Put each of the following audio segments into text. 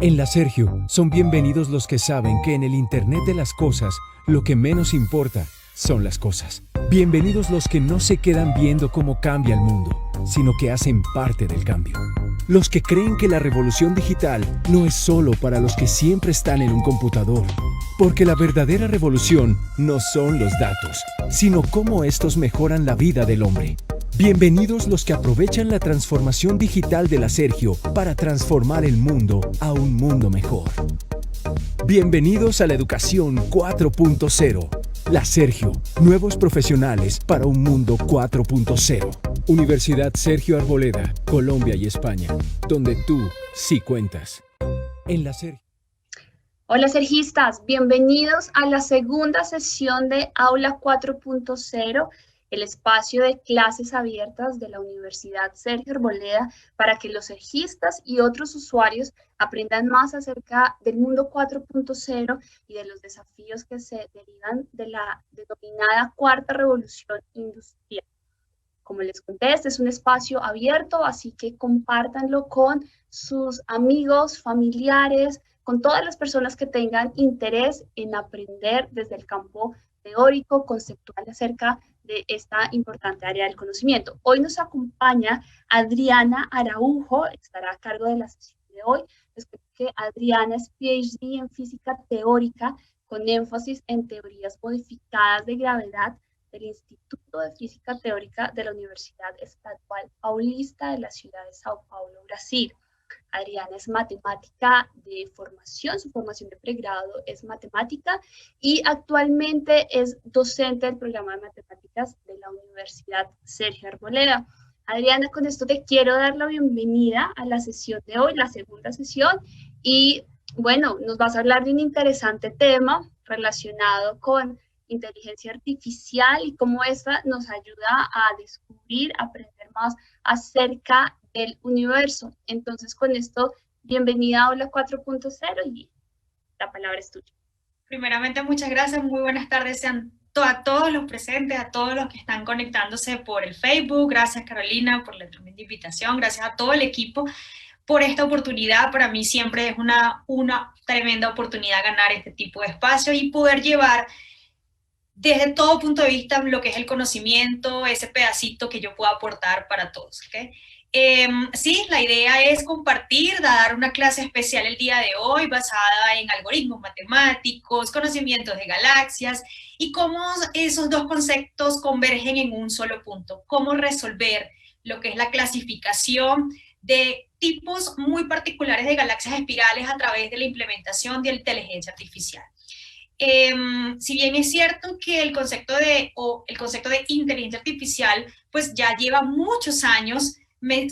En la Sergio, son bienvenidos los que saben que en el Internet de las cosas, lo que menos importa son las cosas. Bienvenidos los que no se quedan viendo cómo cambia el mundo, sino que hacen parte del cambio. Los que creen que la revolución digital no es solo para los que siempre están en un computador, porque la verdadera revolución no son los datos, sino cómo estos mejoran la vida del hombre. Bienvenidos los que aprovechan la transformación digital de la Sergio para transformar el mundo a un mundo mejor. Bienvenidos a la educación 4.0. La Sergio, nuevos profesionales para un mundo 4.0. Universidad Sergio Arboleda, Colombia y España, donde tú sí cuentas. En la Sergio. Hola sergistas, bienvenidos a la segunda sesión de Aula 4.0, el espacio de clases abiertas de la Universidad Sergio Arboleda para que los sergistas y otros usuarios aprendan más acerca del mundo 4.0 y de los desafíos que se derivan de la denominada cuarta revolución industrial. Como les conté, este es un espacio abierto, así que compártanlo con sus amigos, familiares, con todas las personas que tengan interés en aprender desde el campo teórico, conceptual acerca de esta importante área del conocimiento. Hoy nos acompaña Adriana Araujo, estará a cargo de la sesión de hoy. Les cuento que Adriana es PhD en física teórica con énfasis en teorías modificadas de gravedad del Instituto de Física Teórica de la Universidad Estadual Paulista de la ciudad de Sao Paulo, Brasil. Adriana es matemática de formación, su formación de pregrado es matemática y actualmente es docente del programa de matemáticas de la Universidad Sergio Arboleda. Adriana, con esto te quiero dar la bienvenida a la sesión de hoy, la segunda sesión, y bueno, nos vas a hablar de un interesante tema relacionado con inteligencia artificial y cómo esta nos ayuda a descubrir, aprender más acerca del universo. Entonces, con esto, bienvenida a Aula 4.0 y la palabra es tuya. Primeramente, muchas gracias, muy buenas tardes sean a todos los presentes, a todos los que están conectándose por el Facebook. Gracias, Carolina, por la tremenda invitación. Gracias a todo el equipo por esta oportunidad. Para mí siempre es una tremenda oportunidad ganar este tipo de espacio y poder llevar desde todo punto de vista lo que es el conocimiento, ese pedacito que yo puedo aportar para todos, ¿okay? Sí, la idea es compartir, dar una clase especial el día de hoy basada en algoritmos matemáticos, conocimientos de galaxias y cómo esos dos conceptos convergen en un solo punto, cómo resolver lo que es la clasificación de tipos muy particulares de galaxias espirales a través de la implementación de inteligencia artificial. Si bien es cierto que el concepto de inteligencia artificial pues ya lleva muchos años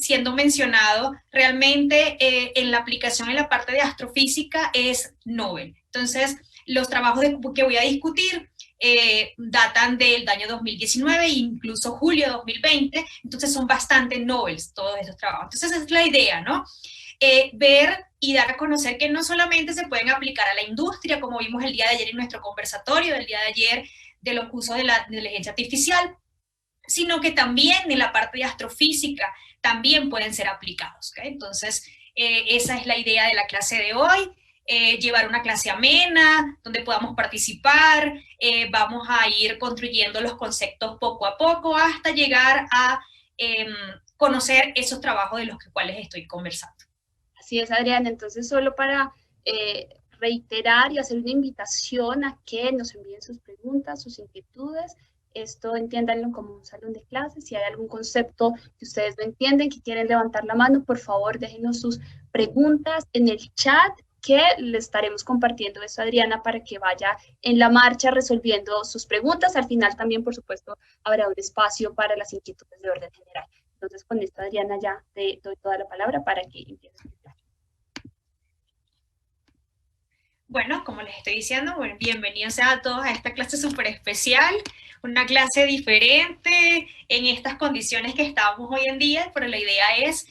siendo mencionado, realmente en la aplicación en la parte de astrofísica es novel. Entonces, los trabajos que voy a discutir datan del año 2019 e incluso julio de 2020, entonces son bastante novels todos esos trabajos. Entonces, esa es la idea, ¿no? Ver y dar a conocer que no solamente se pueden aplicar a la industria, como vimos el día de ayer en nuestro conversatorio del día de ayer de los usos de la inteligencia artificial, sino que también en la parte de astrofísica también pueden ser aplicados, ¿okay? Entonces, esa es la idea de la clase de hoy, llevar una clase amena, donde podamos participar, vamos a ir construyendo los conceptos poco a poco hasta llegar a conocer esos trabajos de los cuales estoy conversando. Así es, Adriana. Entonces, solo para reiterar y hacer una invitación a que nos envíen sus preguntas, sus inquietudes. Esto entiéndanlo como un salón de clases. Si hay algún concepto que ustedes no entienden, que quieren levantar la mano, por favor, déjenos sus preguntas en el chat, que le estaremos compartiendo eso a Adriana para que vaya en la marcha resolviendo sus preguntas. Al final también, por supuesto, habrá un espacio para las inquietudes de orden general. Entonces, con esto, Adriana, ya te doy toda la palabra para que empieces a explicar. Bueno, como les estoy diciendo, bueno, bienvenidos a todos a esta clase súper especial, una clase diferente en estas condiciones que estamos hoy en día, pero la idea es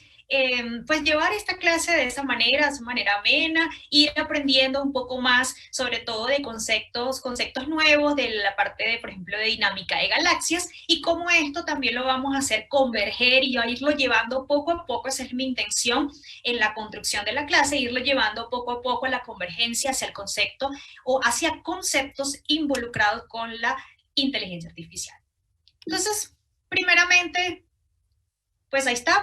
pues llevar esta clase de esa manera amena, ir aprendiendo un poco más, sobre todo de conceptos nuevos, de la parte de, por ejemplo, de dinámica de galaxias, y cómo esto también lo vamos a hacer converger y a irlo llevando poco a poco. Esa es mi intención en la construcción de la clase, irlo llevando poco a poco a la convergencia hacia el concepto o hacia conceptos involucrados con la inteligencia artificial. Entonces, primeramente, pues ahí está,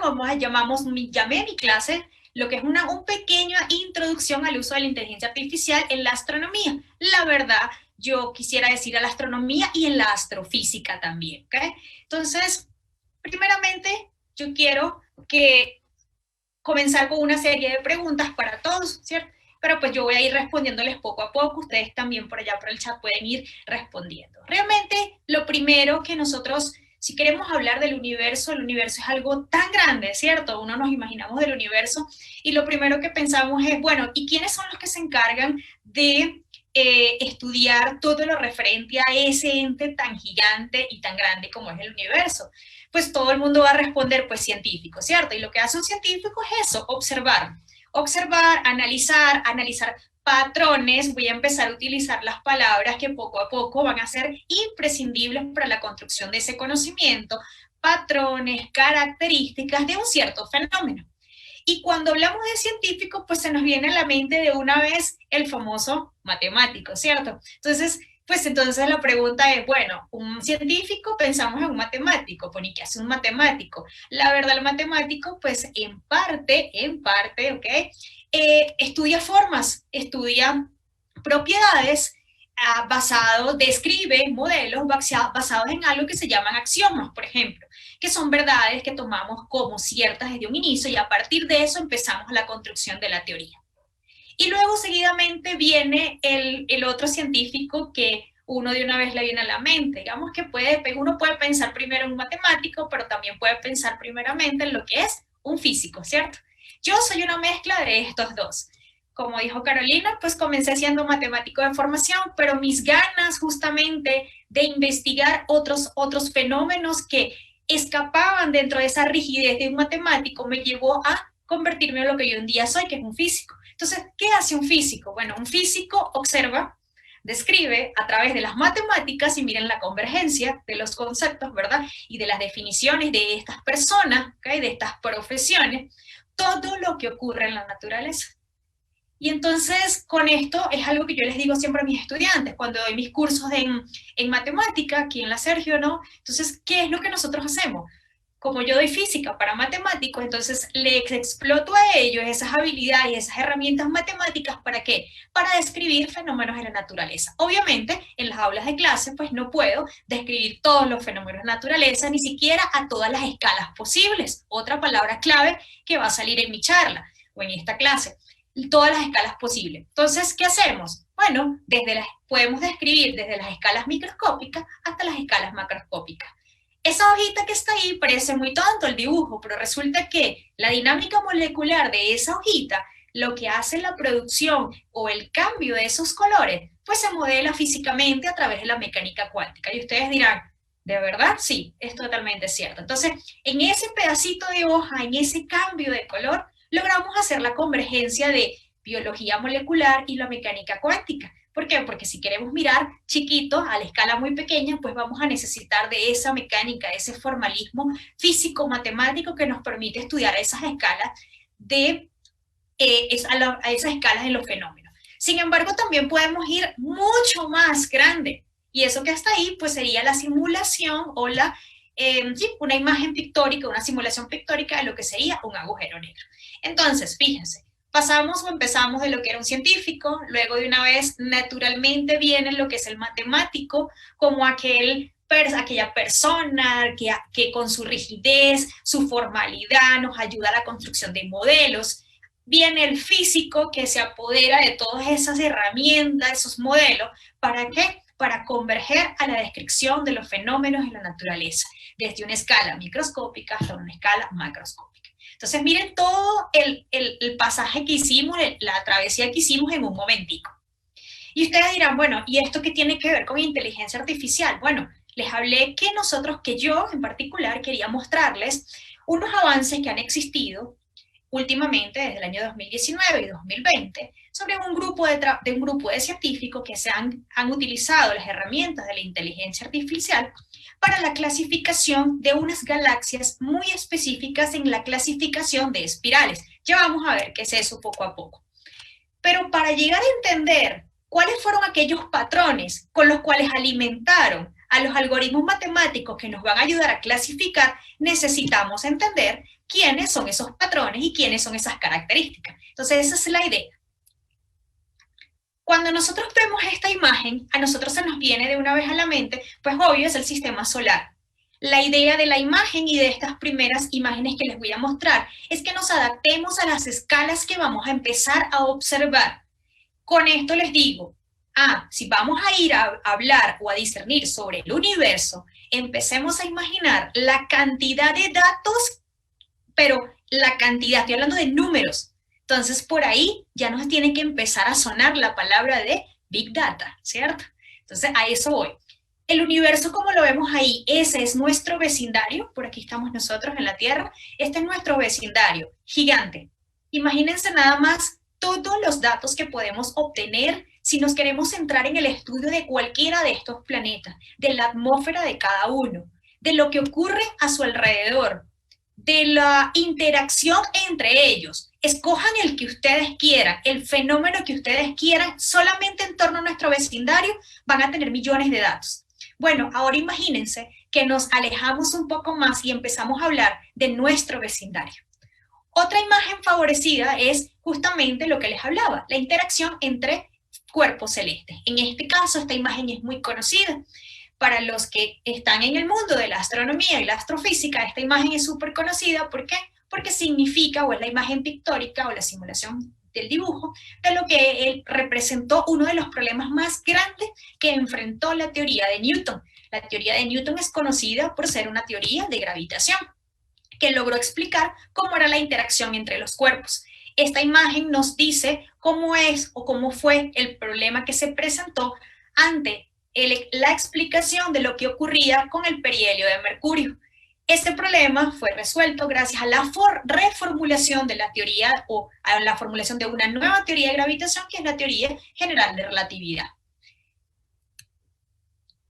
llamé a mi clase lo que es una pequeña introducción al uso de la inteligencia artificial en la astronomía. La verdad, yo quisiera decir a la astronomía y en la astrofísica también, ¿ok? Entonces, primeramente, yo quiero comenzar con una serie de preguntas para todos, ¿cierto? Pero pues yo voy a ir respondiéndoles poco a poco, ustedes también por allá por el chat pueden ir respondiendo. Realmente, lo primero que nosotros, si queremos hablar del universo, el universo es algo tan grande, ¿cierto? Uno nos imaginamos del universo y lo primero que pensamos es, bueno, ¿y quiénes son los que se encargan de estudiar todo lo referente a ese ente tan gigante y tan grande como es el universo? Pues todo el mundo va a responder, pues científicos, ¿cierto? Y lo que hace un científico es eso, observar, analizar patrones. Voy a empezar a utilizar las palabras que poco a poco van a ser imprescindibles para la construcción de ese conocimiento, patrones, características de un cierto fenómeno. Y cuando hablamos de científico, pues se nos viene a la mente de una vez el famoso matemático, ¿cierto? Entonces la pregunta es, bueno, un científico, pensamos en un matemático, ¿y qué hace un matemático? La verdad, el matemático, pues en parte, ¿ok? Estudia formas, estudia propiedades, describe modelos basados en algo que se llaman axiomas, por ejemplo, que son verdades que tomamos como ciertas desde un inicio y a partir de eso empezamos la construcción de la teoría. Y luego seguidamente viene el otro científico que uno de una vez le viene a la mente. Digamos que uno puede pensar primero en un matemático, pero también puede pensar primeramente en lo que es un físico, ¿cierto? Yo soy una mezcla de estos dos. Como dijo Carolina, pues comencé siendo matemático de formación, pero mis ganas justamente de investigar otros fenómenos que escapaban dentro de esa rigidez de un matemático me llevó a convertirme en lo que yo un día soy, que es un físico. Entonces, ¿qué hace un físico? Bueno, un físico observa, describe a través de las matemáticas, y miren la convergencia de los conceptos, ¿verdad? Y de las definiciones de estas personas, ¿okay? De estas profesiones, todo lo que ocurre en la naturaleza. Y entonces, con esto es algo que yo les digo siempre a mis estudiantes, cuando doy mis cursos en matemática, aquí en la Sergio, ¿no? Entonces, ¿qué es lo que nosotros hacemos? Como yo doy física para matemáticos, entonces les exploto a ellos esas habilidades y esas herramientas matemáticas, ¿para qué? Para describir fenómenos de la naturaleza. Obviamente, en las aulas de clase, pues no puedo describir todos los fenómenos de la naturaleza, ni siquiera a todas las escalas posibles. Otra palabra clave que va a salir en mi charla o en esta clase. Todas las escalas posibles. Entonces, ¿qué hacemos? Bueno, podemos describir desde las escalas microscópicas hasta las escalas macroscópicas. Esa hojita que está ahí parece muy tonto el dibujo, pero resulta que la dinámica molecular de esa hojita, lo que hace la producción o el cambio de esos colores, pues se modela físicamente a través de la mecánica cuántica. Y ustedes dirán, ¿de verdad? Sí, es totalmente cierto. Entonces, en ese pedacito de hoja, en ese cambio de color, logramos hacer la convergencia de biología molecular y la mecánica cuántica. ¿Por qué? Porque si queremos mirar chiquito, a la escala muy pequeña, pues vamos a necesitar de esa mecánica, de ese formalismo físico-matemático que nos permite estudiar esas escalas a esas escalas de los fenómenos. Sin embargo, también podemos ir mucho más grande. Y eso que está ahí, pues sería la simulación o una imagen pictórica, una simulación pictórica de lo que sería un agujero negro. Entonces, fíjense, empezamos de lo que era un científico, luego de una vez naturalmente viene lo que es el matemático, como aquella persona que con su rigidez, su formalidad nos ayuda a la construcción de modelos. Viene el físico que se apodera de todas esas herramientas, esos modelos, ¿para qué? Para converger a la descripción de los fenómenos en la naturaleza, desde una escala microscópica hasta una escala macroscópica. Entonces, miren todo el pasaje que hicimos, la travesía que hicimos en un momentico. Y ustedes dirán, bueno, ¿y esto qué tiene que ver con inteligencia artificial? Bueno, les hablé que yo en particular quería mostrarles unos avances que han existido últimamente, desde el año 2019 y 2020, sobre un grupo de científicos que han utilizado las herramientas de la inteligencia artificial para la clasificación de unas galaxias muy específicas en la clasificación de espirales. Ya vamos a ver qué es eso poco a poco. Pero para llegar a entender cuáles fueron aquellos patrones con los cuales alimentaron a los algoritmos matemáticos que nos van a ayudar a clasificar, necesitamos entender quiénes son esos patrones y quiénes son esas características. Entonces, esa es la idea. Cuando nosotros vemos esta imagen, a nosotros se nos viene de una vez a la mente, pues obvio es el sistema solar. La idea de la imagen y de estas primeras imágenes que les voy a mostrar es que nos adaptemos a las escalas que vamos a empezar a observar. Con esto les digo, si vamos a ir a hablar o a discernir sobre el universo, empecemos a imaginar la cantidad de datos, pero la cantidad, estoy hablando de números. Entonces, por ahí ya nos tiene que empezar a sonar la palabra de Big Data, ¿cierto? Entonces, a eso voy. El universo, como lo vemos ahí, ese es nuestro vecindario. Por aquí estamos nosotros en la Tierra. Este es nuestro vecindario, gigante. Imagínense nada más todos los datos que podemos obtener si nos queremos centrar en el estudio de cualquiera de estos planetas, de la atmósfera de cada uno, de lo que ocurre a su alrededor, de la interacción entre ellos. Escojan el que ustedes quieran, el fenómeno que ustedes quieran, solamente en torno a nuestro vecindario van a tener millones de datos. Bueno, ahora imagínense que nos alejamos un poco más y empezamos a hablar de nuestro vecindario. Otra imagen favorecida es justamente lo que les hablaba, la interacción entre cuerpos celestes. En este caso, esta imagen es muy conocida. Para los que están en el mundo de la astronomía y la astrofísica, esta imagen es súper conocida. ¿Por qué? Porque significa, o es la imagen pictórica o la simulación del dibujo, de lo que él representó uno de los problemas más grandes que enfrentó la teoría de Newton. La teoría de Newton es conocida por ser una teoría de gravitación, que logró explicar cómo era la interacción entre los cuerpos. Esta imagen nos dice cómo es o cómo fue el problema que se presentó ante la explicación de lo que ocurría con el perihelio de mercurio. Este problema fue resuelto gracias a la reformulación de la teoría o a la formulación de una nueva teoría de gravitación, que es la teoría general de relatividad.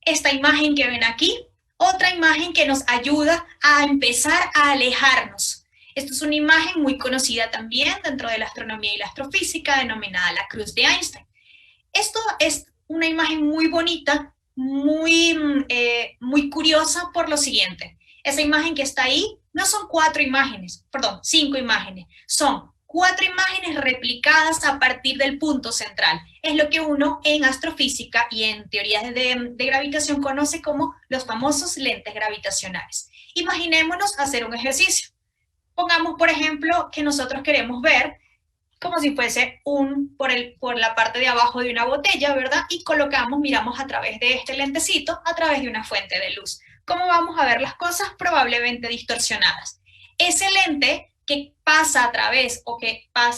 Esta imagen que ven aquí, otra imagen que nos ayuda a empezar a alejarnos. Esta es una imagen muy conocida también dentro de la astronomía y la astrofísica, denominada la cruz de Einstein. Esto es una imagen muy bonita, muy curiosa por lo siguiente. Esa imagen que está ahí no son 5 imágenes, son 4 imágenes replicadas a partir del punto central. Es lo que uno en astrofísica y en teorías de gravitación conoce como los famosos lentes gravitacionales. Imaginémonos hacer un ejercicio. Pongamos, por ejemplo, que nosotros queremos ver como si fuese por la parte de abajo de una botella, ¿verdad? Y miramos a través de este lentecito, a través de una fuente de luz. ¿Cómo vamos a ver las cosas? Probablemente distorsionadas. Ese lente que pasa a través,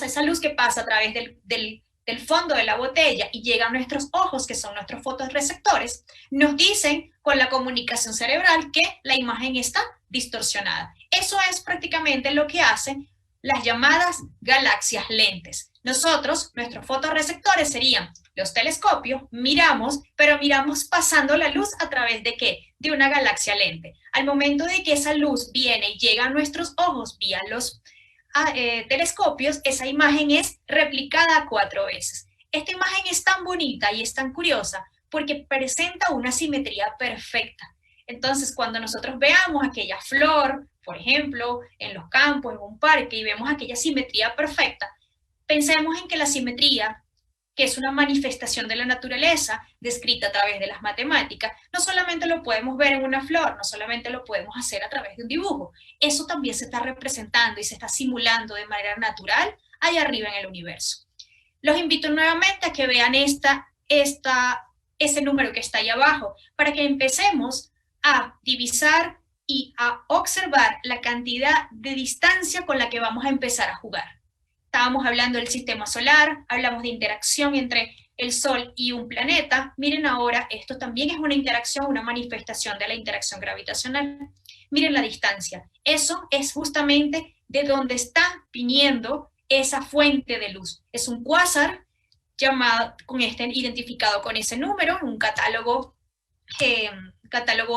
esa luz que pasa a través del fondo de la botella y llega a nuestros ojos, que son nuestros fotorreceptores, nos dicen con la comunicación cerebral que la imagen está distorsionada. Eso es prácticamente lo que hacen las llamadas galaxias lentes. Nuestros fotorreceptores serían los telescopios, pero miramos pasando la luz a través de ¿qué? De una galaxia lente. Al momento de que esa luz viene y llega a nuestros ojos vía los telescopios, esa imagen es replicada 4 veces. Esta imagen es tan bonita y es tan curiosa porque presenta una simetría perfecta. Entonces, cuando nosotros veamos aquella flor, por ejemplo, en los campos, en un parque, y vemos aquella simetría perfecta, pensemos en que la simetría, que es una manifestación de la naturaleza descrita a través de las matemáticas, no solamente lo podemos ver en una flor, no solamente lo podemos hacer a través de un dibujo, eso también se está representando y se está simulando de manera natural allá arriba en el universo. Los invito nuevamente a que vean ese número que está ahí abajo, para que empecemos a divisar y a observar la cantidad de distancia con la que vamos a empezar a jugar. Estábamos hablando del sistema solar, hablamos de interacción entre el Sol y un planeta. Miren ahora, esto también es una interacción, una manifestación de la interacción gravitacional. Miren la distancia. Eso es justamente de dónde está viniendo esa fuente de luz. Es un cuásar llamado, identificado con ese número, un catálogo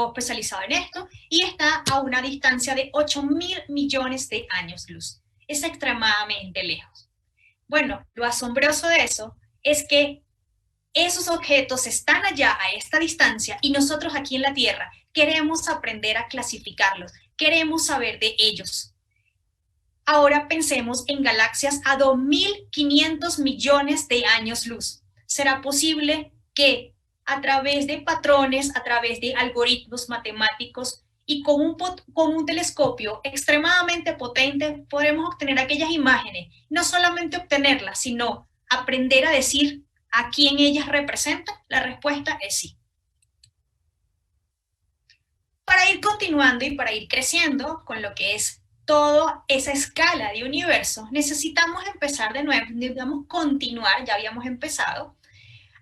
especializado en esto, y está a una distancia de 8.000 millones de años luz. Es extremadamente lejos. Bueno, lo asombroso de eso es que esos objetos están allá a esta distancia y nosotros aquí en la Tierra queremos aprender a clasificarlos, queremos saber de ellos. Ahora pensemos en galaxias a 2.500 millones de años luz. ¿Será posible que a través de patrones, a través de algoritmos matemáticos y con un telescopio extremadamente potente podremos obtener aquellas imágenes? No solamente obtenerlas, sino aprender a decir a quién ellas representan. La respuesta es sí. Para ir continuando y para ir creciendo con lo que es toda esa escala de universo, necesitamos empezar de nuevo, necesitamos continuar, ya habíamos empezado,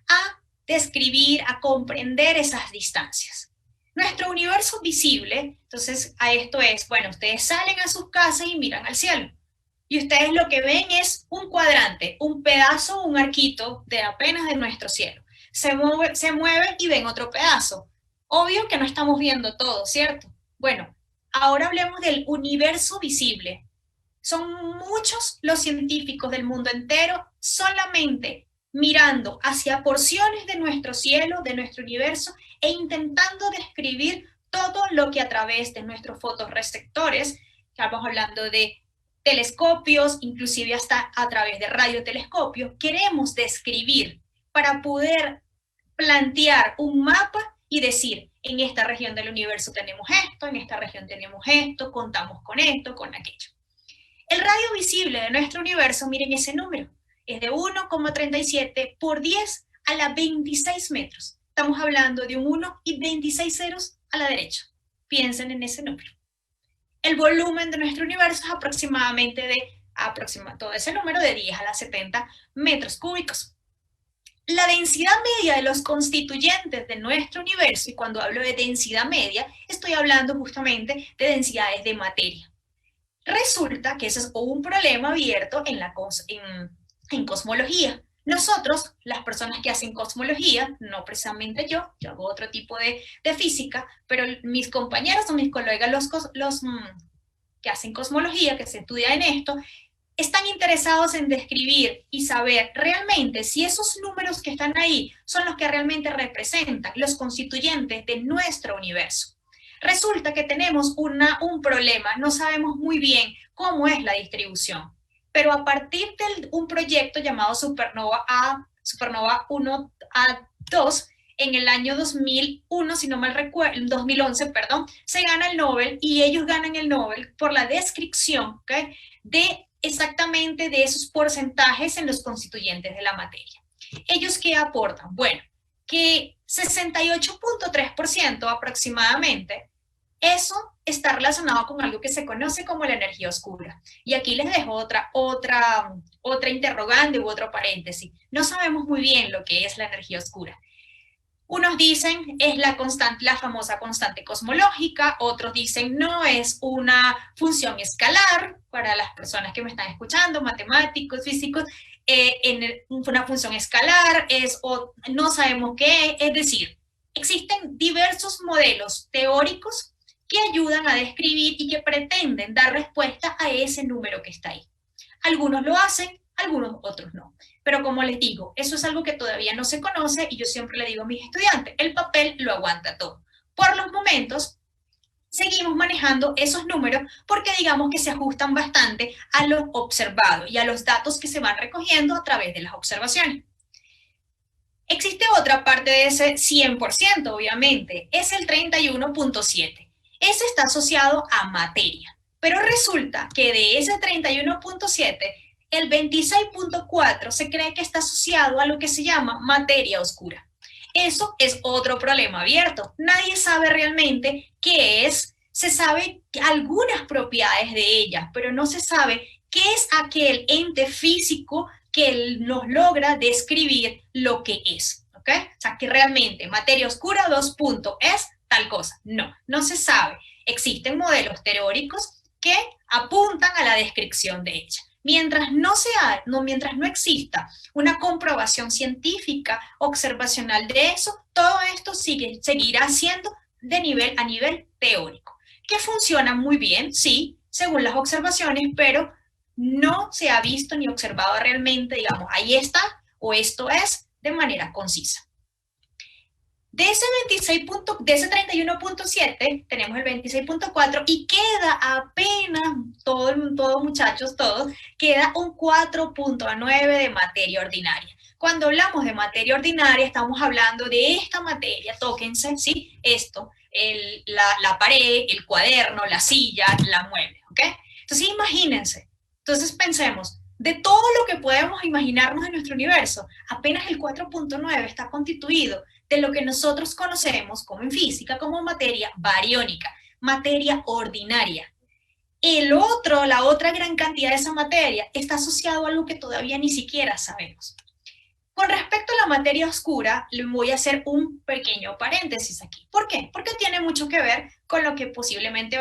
a describir, a comprender esas distancias. Nuestro universo visible, entonces a esto es, bueno, ustedes salen a sus casas y miran al cielo, y ustedes lo que ven es un cuadrante, un pedazo, un arquito de apenas de nuestro cielo. Se mueve y ven otro pedazo. Obvio que no estamos viendo todo, ¿cierto? Bueno, ahora hablemos del universo visible. Son muchos los científicos del mundo entero solamente mirando hacia porciones de nuestro cielo, de nuestro universo, e intentando describir todo lo que a través de nuestros fotorreceptores, estamos hablando de telescopios, inclusive hasta a través de radiotelescopios, queremos describir para poder plantear un mapa y decir, en esta región del universo tenemos esto, en esta región tenemos esto, contamos con esto, con aquello. El radio visible de nuestro universo, miren ese número, es de 1,37 por 10 a la 26 metros. Estamos hablando de un 1 y 26 ceros a la derecha. Piensen en ese número. El volumen de nuestro universo es aproximadamente todo ese número de 10 a la 70 metros cúbicos. La densidad media de los constituyentes de nuestro universo, y cuando hablo de densidad media, estoy hablando justamente de densidades de materia. Resulta que ese es un problema abierto en cosmología. Nosotros, las personas que hacen cosmología, no precisamente yo hago otro tipo de física, pero mis compañeros o mis colegas, los que hacen cosmología, que se estudian en esto, están interesados en describir y saber realmente si esos números que están ahí son los que realmente representan los constituyentes de nuestro universo. Resulta que tenemos un problema, no sabemos muy bien cómo es la distribución, pero a partir de un proyecto llamado Supernova 1A2, en el año 2001, si no mal recuerdo, 2011, perdón, se gana el Nobel, y ellos ganan el Nobel por la descripción, ¿okay?, de exactamente de esos porcentajes en los constituyentes de la materia. ¿Ellos qué aportan? Bueno, que 68.3% aproximadamente, eso está relacionado con algo que se conoce como la energía oscura. Y aquí les dejo otra interrogante u otro paréntesis. No sabemos muy bien lo que es la energía oscura. Unos dicen es la famosa constante cosmológica, otros dicen no, es una función escalar, para las personas que me están escuchando, matemáticos, físicos, una función escalar, no sabemos qué, es decir, existen diversos modelos teóricos que ayudan a describir y que pretenden dar respuesta a ese número que está ahí. Algunos lo hacen, algunos otros no. Pero como les digo, eso es algo que todavía no se conoce, y yo siempre le digo a mis estudiantes, el papel lo aguanta todo. Por los momentos, seguimos manejando esos números porque digamos que se ajustan bastante a lo observado y a los datos que se van recogiendo a través de las observaciones. Existe otra parte de ese 100%, obviamente, es el 31.7. Ese está asociado a materia, pero resulta que de ese 31.7, el 26.4 se cree que está asociado a lo que se llama materia oscura. Eso es otro problema abierto. Nadie sabe realmente qué es. Se sabe algunas propiedades de ella, pero no se sabe qué es aquel ente físico que nos logra describir lo que es. ¿Ok? O sea, que realmente materia oscura, es tal cosa. No, no se sabe. Existen modelos teóricos que apuntan a la descripción de ella. Mientras no exista una comprobación científica, observacional de eso, todo esto seguirá siendo a nivel teórico. Que funciona muy bien, sí, según las observaciones, pero no se ha visto ni observado realmente, digamos, ahí está o esto es de manera concisa. De ese 31.7 tenemos el 26.4 y queda apenas, muchachos, todos, queda un 4.9 de materia ordinaria. Cuando hablamos de materia ordinaria, estamos hablando de esta materia, tóquense, ¿sí? Esto, la pared, el cuaderno, la silla, la mueble, ¿ok? Entonces imagínense, entonces pensemos, de todo lo que podemos imaginarnos en nuestro universo, apenas el 4.9 está constituido de lo que nosotros conocemos como en física como materia bariónica, materia ordinaria. La otra gran cantidad de esa materia está asociado a algo que todavía ni siquiera sabemos. Con respecto a la materia oscura, le voy a hacer un pequeño paréntesis aquí. ¿Por qué? Porque tiene mucho que ver con lo que posiblemente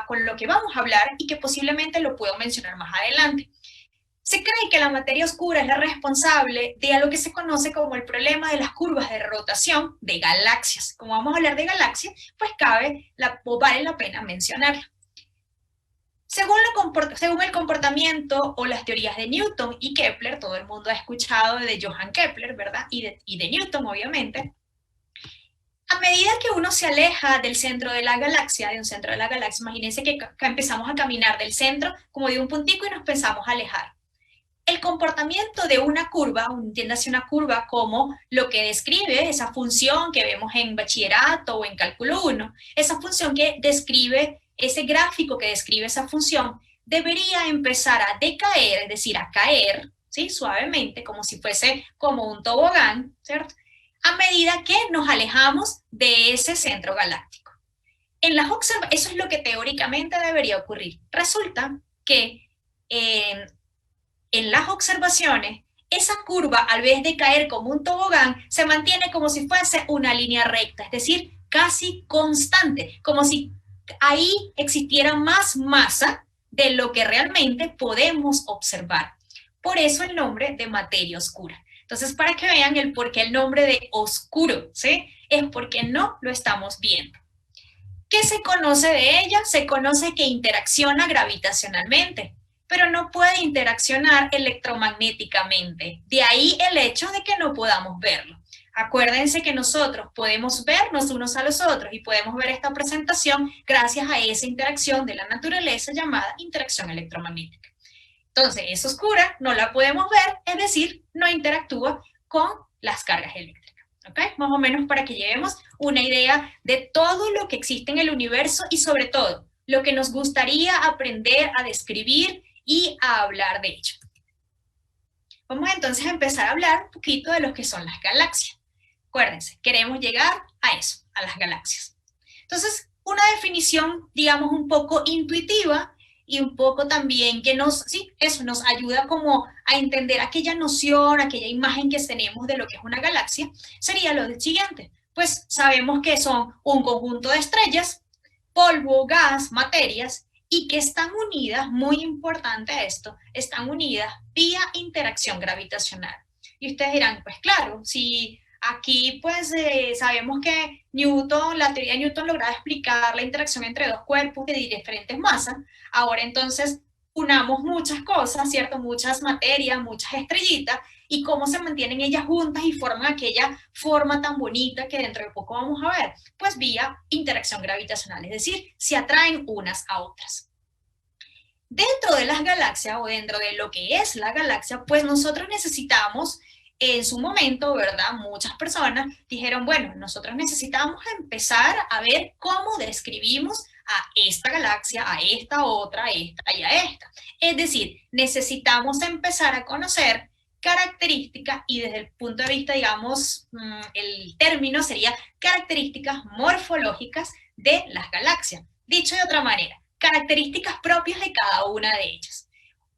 con lo que vamos a hablar y que posiblemente lo puedo mencionar más adelante. Se cree que la materia oscura es la responsable de algo que se conoce como el problema de las curvas de rotación de galaxias. Como vamos a hablar de galaxias, pues vale la pena mencionarlo. Según el comportamiento o las teorías de Newton y Kepler, todo el mundo ha escuchado de Johann Kepler, ¿verdad? Y de Newton, obviamente. A medida que uno se aleja del centro de la galaxia, imagínense que empezamos a caminar del centro como de un puntico y nos empezamos a alejar. El comportamiento de una curva, entiéndase una curva como lo que describe esa función que vemos en bachillerato o en cálculo 1, esa función que describe, ese gráfico que describe esa función, debería empezar a decaer, es decir, a caer, ¿sí? Suavemente, como si fuese como un tobogán, ¿cierto? A medida que nos alejamos de ese centro galáctico. Eso es lo que teóricamente debería ocurrir. Resulta que en las observaciones, esa curva, al vez de caer como un tobogán, se mantiene como si fuese una línea recta, es decir, casi constante, como si ahí existiera más masa de lo que realmente podemos observar. Por eso el nombre de materia oscura. Entonces, para que vean el por qué el nombre de oscuro, ¿sí? Es porque no lo estamos viendo. ¿Qué se conoce de ella? Se conoce que interacciona gravitacionalmente, pero no puede interaccionar electromagnéticamente. De ahí el hecho de que no podamos verlo. Acuérdense que nosotros podemos vernos unos a los otros y podemos ver esta presentación gracias a esa interacción de la naturaleza llamada interacción electromagnética. Entonces, es oscura, no la podemos ver, es decir, no interactúa con las cargas eléctricas. ¿Ok? Más o menos para que llevemos una idea de todo lo que existe en el universo y sobre todo, lo que nos gustaría aprender a describir y a hablar de ello. Vamos entonces a empezar a hablar un poquito de lo que son las galaxias. Acuérdense, queremos llegar a eso, a las galaxias. Entonces, una definición, digamos, un poco intuitiva y un poco también que nos ayuda como a entender aquella noción, aquella imagen que tenemos de lo que es una galaxia, sería lo del siguiente. Pues sabemos que son un conjunto de estrellas, polvo, gas, materias, y que están unidas, muy importante esto, están unidas vía interacción gravitacional. Y ustedes dirán, pues claro, si aquí pues sabemos que la teoría de Newton lograba explicar la interacción entre dos cuerpos de diferentes masas, ahora entonces unamos muchas cosas, ¿cierto? Muchas materias, muchas estrellitas, y cómo se mantienen ellas juntas y forman aquella forma tan bonita que dentro de poco vamos a ver, pues vía interacción gravitacional, es decir, se atraen unas a otras. Dentro de las galaxias o dentro de lo que es la galaxia, pues nosotros necesitamos, en su momento, ¿verdad? Muchas personas dijeron, bueno, nosotros necesitamos empezar a ver cómo describimos a esta galaxia, a esta otra, a esta y a esta. Es decir, necesitamos empezar a conocer características y desde el punto de vista, digamos, el término sería características morfológicas de las galaxias. Dicho de otra manera, características propias de cada una de ellas.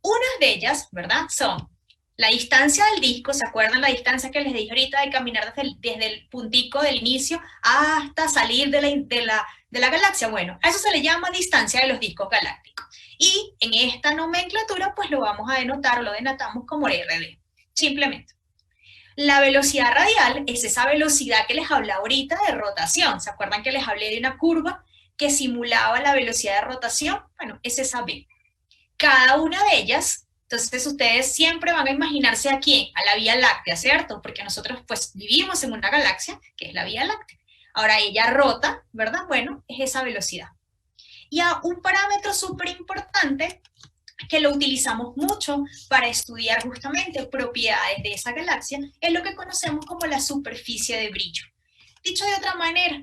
Unas de ellas, ¿verdad? Son La distancia del disco, ¿se acuerdan la distancia que les dije ahorita de caminar desde el puntico del inicio hasta salir de la galaxia? Bueno, a eso se le llama distancia de los discos galácticos. Y en esta nomenclatura, pues lo vamos a denotar o lo denotamos como RD, simplemente. La velocidad radial es esa velocidad que les hablaba ahorita de rotación. ¿Se acuerdan que les hablé de una curva que simulaba la velocidad de rotación? Bueno, es esa V. Cada una de ellas, entonces ustedes siempre van a imaginarse a quién, a la Vía Láctea, ¿cierto? Porque nosotros pues vivimos en una galaxia que es la Vía Láctea. Ahora ella rota, ¿verdad? Bueno, es esa velocidad. Y a un parámetro súper importante que lo utilizamos mucho para estudiar justamente propiedades de esa galaxia es lo que conocemos como la superficie de brillo. Dicho de otra manera,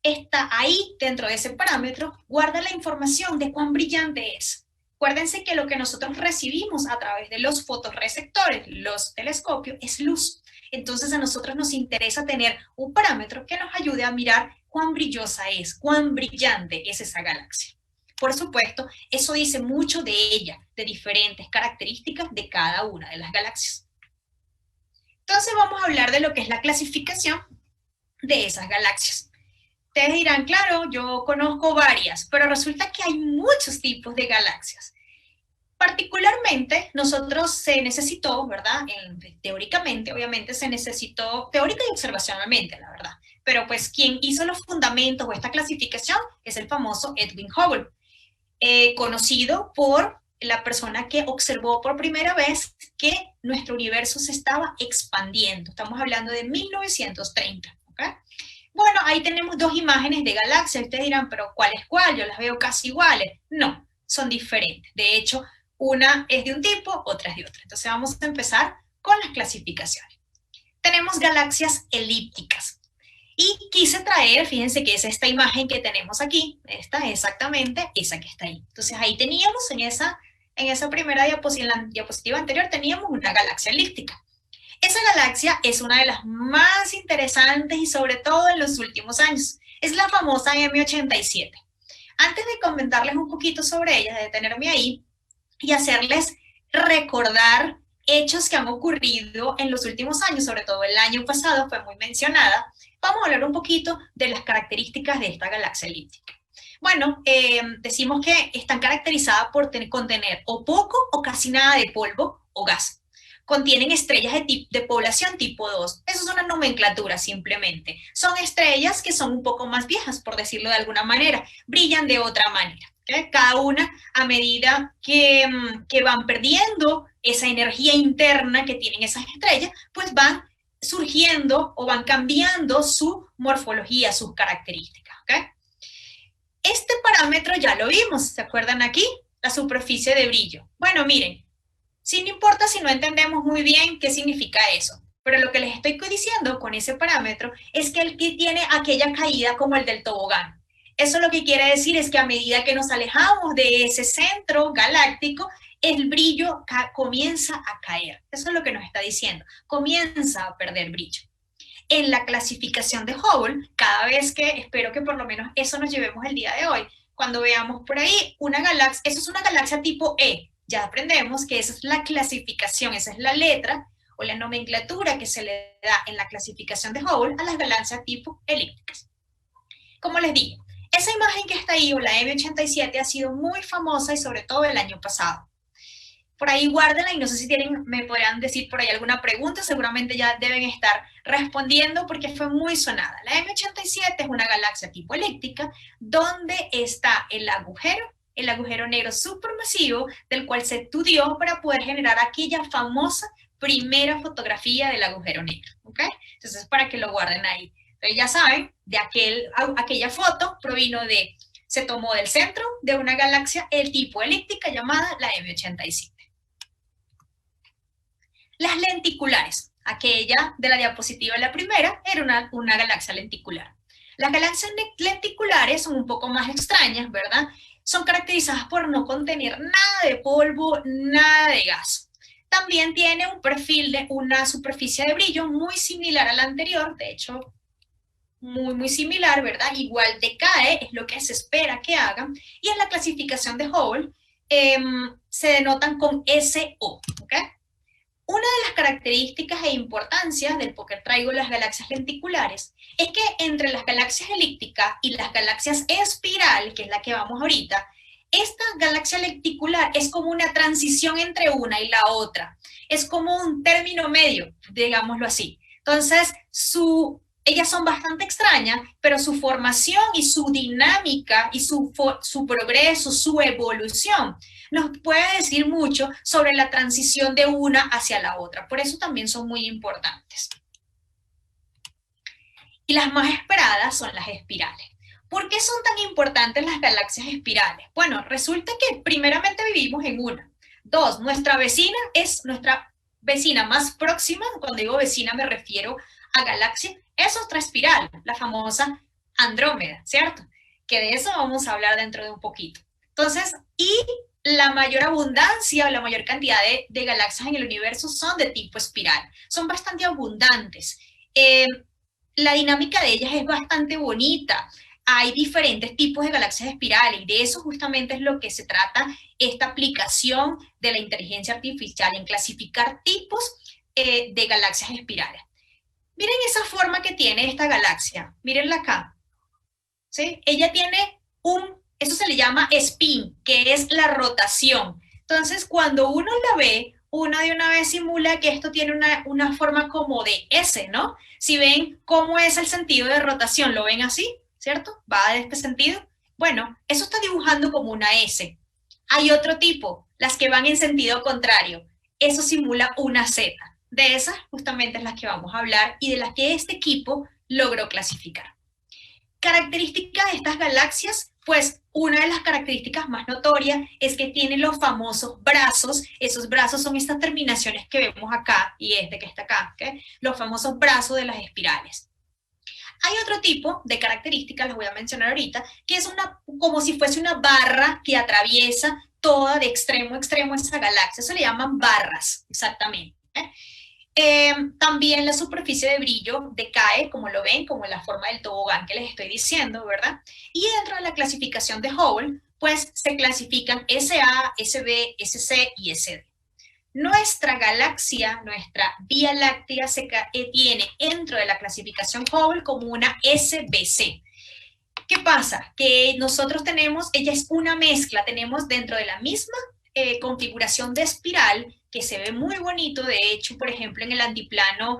está ahí dentro de ese parámetro, guarda la información de cuán brillante es. Acuérdense que lo que nosotros recibimos a través de los fotorreceptores, los telescopios, es luz. Entonces a nosotros nos interesa tener un parámetro que nos ayude a mirar cuán brillosa es, cuán brillante es esa galaxia. Por supuesto, eso dice mucho de ella, de diferentes características de cada una de las galaxias. Entonces vamos a hablar de lo que es la clasificación de esas galaxias. Ustedes dirán, claro, yo conozco varias, pero resulta que hay muchos tipos de galaxias. Particularmente, nosotros se necesitó, ¿verdad? Teóricamente, obviamente, se necesitó, teórica y observacionalmente, la verdad. Pero pues quien hizo los fundamentos o esta clasificación es el famoso Edwin Hubble, conocido por la persona que observó por primera vez que nuestro universo se estaba expandiendo. Estamos hablando de 1930, ¿ok? Bueno, ahí tenemos dos imágenes de galaxias. Ustedes dirán, pero ¿cuál es cuál? Yo las veo casi iguales. No, son diferentes. De hecho, una es de un tipo, otra es de otro. Entonces vamos a empezar con las clasificaciones. Tenemos galaxias elípticas. Y quise traer, fíjense que es esta imagen que tenemos aquí, esta es exactamente esa que está ahí. Entonces ahí teníamos, en esa primera diapositiva, en la diapositiva anterior, teníamos una galaxia elíptica. Esa galaxia es una de las más interesantes y sobre todo en los últimos años. Es la famosa M87. Antes de comentarles un poquito sobre ella, de detenerme ahí y hacerles recordar hechos que han ocurrido en los últimos años, sobre todo el año pasado fue muy mencionada, vamos a hablar un poquito de las características de esta galaxia elíptica. Bueno, decimos que están caracterizadas por contener o poco o casi nada de polvo o gas. Contienen estrellas de población tipo 2. Eso es una nomenclatura simplemente. Son estrellas que son un poco más viejas, por decirlo de alguna manera. Brillan de otra manera. ¿Okay? Cada una, a medida que van perdiendo esa energía interna que tienen esas estrellas, pues van surgiendo o van cambiando su morfología, sus características. ¿Okay? Este parámetro ya lo vimos, ¿se acuerdan aquí? La superficie de brillo. Bueno, miren, sí, no importa si no entendemos muy bien qué significa eso, pero lo que les estoy diciendo con ese parámetro es que el que tiene aquella caída como el del tobogán. Eso lo que quiere decir es que a medida que nos alejamos de ese centro galáctico, el brillo comienza a caer. Eso es lo que nos está diciendo. Comienza a perder brillo. En la clasificación de Hubble, cada vez que, espero que por lo menos eso nos llevemos el día de hoy, cuando veamos por ahí una galaxia, eso es una galaxia tipo E, ya aprendemos que esa es la clasificación, esa es la letra o la nomenclatura que se le da en la clasificación de Hubble a las galaxias tipo elípticas. Como les digo, esa imagen que está ahí, o la M87, ha sido muy famosa y sobre todo el año pasado. Por ahí guárdenla y no sé si me podrán decir por ahí alguna pregunta, seguramente ya deben estar respondiendo porque fue muy sonada. La M87 es una galaxia tipo elíptica donde está el agujero negro supermasivo del cual se estudió para poder generar aquella famosa primera fotografía del agujero negro. ¿Okay? Entonces, para que lo guarden ahí. Entonces, ya saben, de aquella foto se tomó del centro de una galaxia el tipo elíptica llamada la M87. Las lenticulares, aquella de la diapositiva, la primera, era una galaxia lenticular. Las galaxias lenticulares son un poco más extrañas, ¿verdad? Son caracterizadas por no contener nada de polvo, nada de gas. También tiene un perfil de una superficie de brillo muy similar a la anterior, de hecho, muy, muy similar, ¿verdad? Igual decae, es lo que se espera que hagan. Y en la clasificación de Hubble se denotan con SO, ¿ok? Una de características e importancias del por qué traigo las galaxias lenticulares es que entre las galaxias elípticas y las galaxias espiral, que es la que vamos ahorita, esta galaxia lenticular es como una transición entre una y la otra. Es como un término medio, digámoslo así. Entonces, ellas son bastante extrañas, pero su formación y su dinámica y su progreso, su evolución, nos puede decir mucho sobre la transición de una hacia la otra. Por eso también son muy importantes. Y las más esperadas son las espirales. ¿Por qué son tan importantes las galaxias espirales? Bueno, resulta que primeramente vivimos en una. Dos, nuestra vecina es nuestra vecina más próxima. Cuando digo vecina me refiero a galaxia. Es otra espiral, la famosa Andrómeda, ¿cierto? Que de eso vamos a hablar dentro de un poquito. Entonces, y la mayor abundancia o la mayor cantidad de galaxias en el universo son de tipo espiral. Son bastante abundantes. La dinámica de ellas es bastante bonita. Hay diferentes tipos de galaxias espirales y de eso justamente es lo que se trata esta aplicación de la inteligencia artificial en clasificar tipos de galaxias espirales. Miren esa forma que tiene esta galaxia, mírenla acá, ¿sí? Ella tiene eso se le llama spin, que es la rotación. Entonces, cuando uno la ve, uno de una vez simula que esto tiene una forma como de S, ¿no? Si ven cómo es el sentido de rotación, ¿lo ven así? ¿Cierto? Va de este sentido. Bueno, eso está dibujando como una S. Hay otro tipo, las que van en sentido contrario. Eso simula una Z. De esas justamente es las que vamos a hablar y de las que este equipo logró clasificar. Características de estas galaxias, pues una de las características más notorias es que tiene los famosos brazos. Esos brazos son estas terminaciones que vemos acá y este que está acá, ¿okay? Los famosos brazos de las espirales. Hay otro tipo de características, las voy a mencionar ahorita, que es como si fuese una barra que atraviesa toda de extremo a extremo esa galaxia. Eso le llaman barras, exactamente. También la superficie de brillo decae, como lo ven, como en la forma del tobogán que les estoy diciendo, ¿verdad? Y dentro de la clasificación de Hubble, pues se clasifican SA, SB, SC y SD. Nuestra galaxia, nuestra Vía Láctea tiene dentro de la clasificación Hubble como una SBC. ¿Qué pasa? Que nosotros ella es una mezcla, tenemos dentro de la misma configuración de espiral, que se ve muy bonito. De hecho, por ejemplo, en el antiplano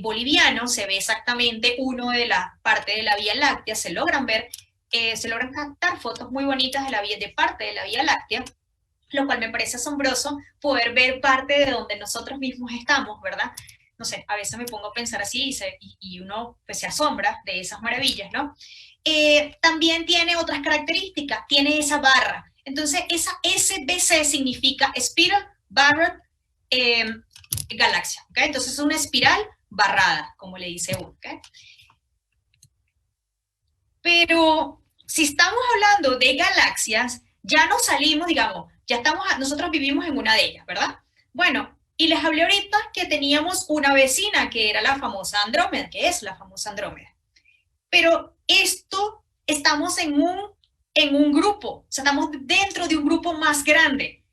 boliviano se ve exactamente uno de la parte de la Vía Láctea, se logran captar fotos muy bonitas de parte de la Vía Láctea, lo cual me parece asombroso poder ver parte de donde nosotros mismos estamos, ¿verdad? No sé, a veces me pongo a pensar así y uno pues, se asombra de esas maravillas, ¿no? También tiene otras características, tiene esa barra. Entonces, esa SBC significa Spiral Barred Galaxia, ¿okay? Entonces, es una espiral barrada, como le dice uno, ¿okay? Pero, si estamos hablando de galaxias, ya no salimos, digamos, nosotros vivimos en una de ellas, ¿verdad? Bueno, y les hablé ahorita que teníamos una vecina que era la famosa Andrómeda, que es la famosa Andrómeda. Pero estamos en un grupo, o sea, estamos dentro de un grupo más grande.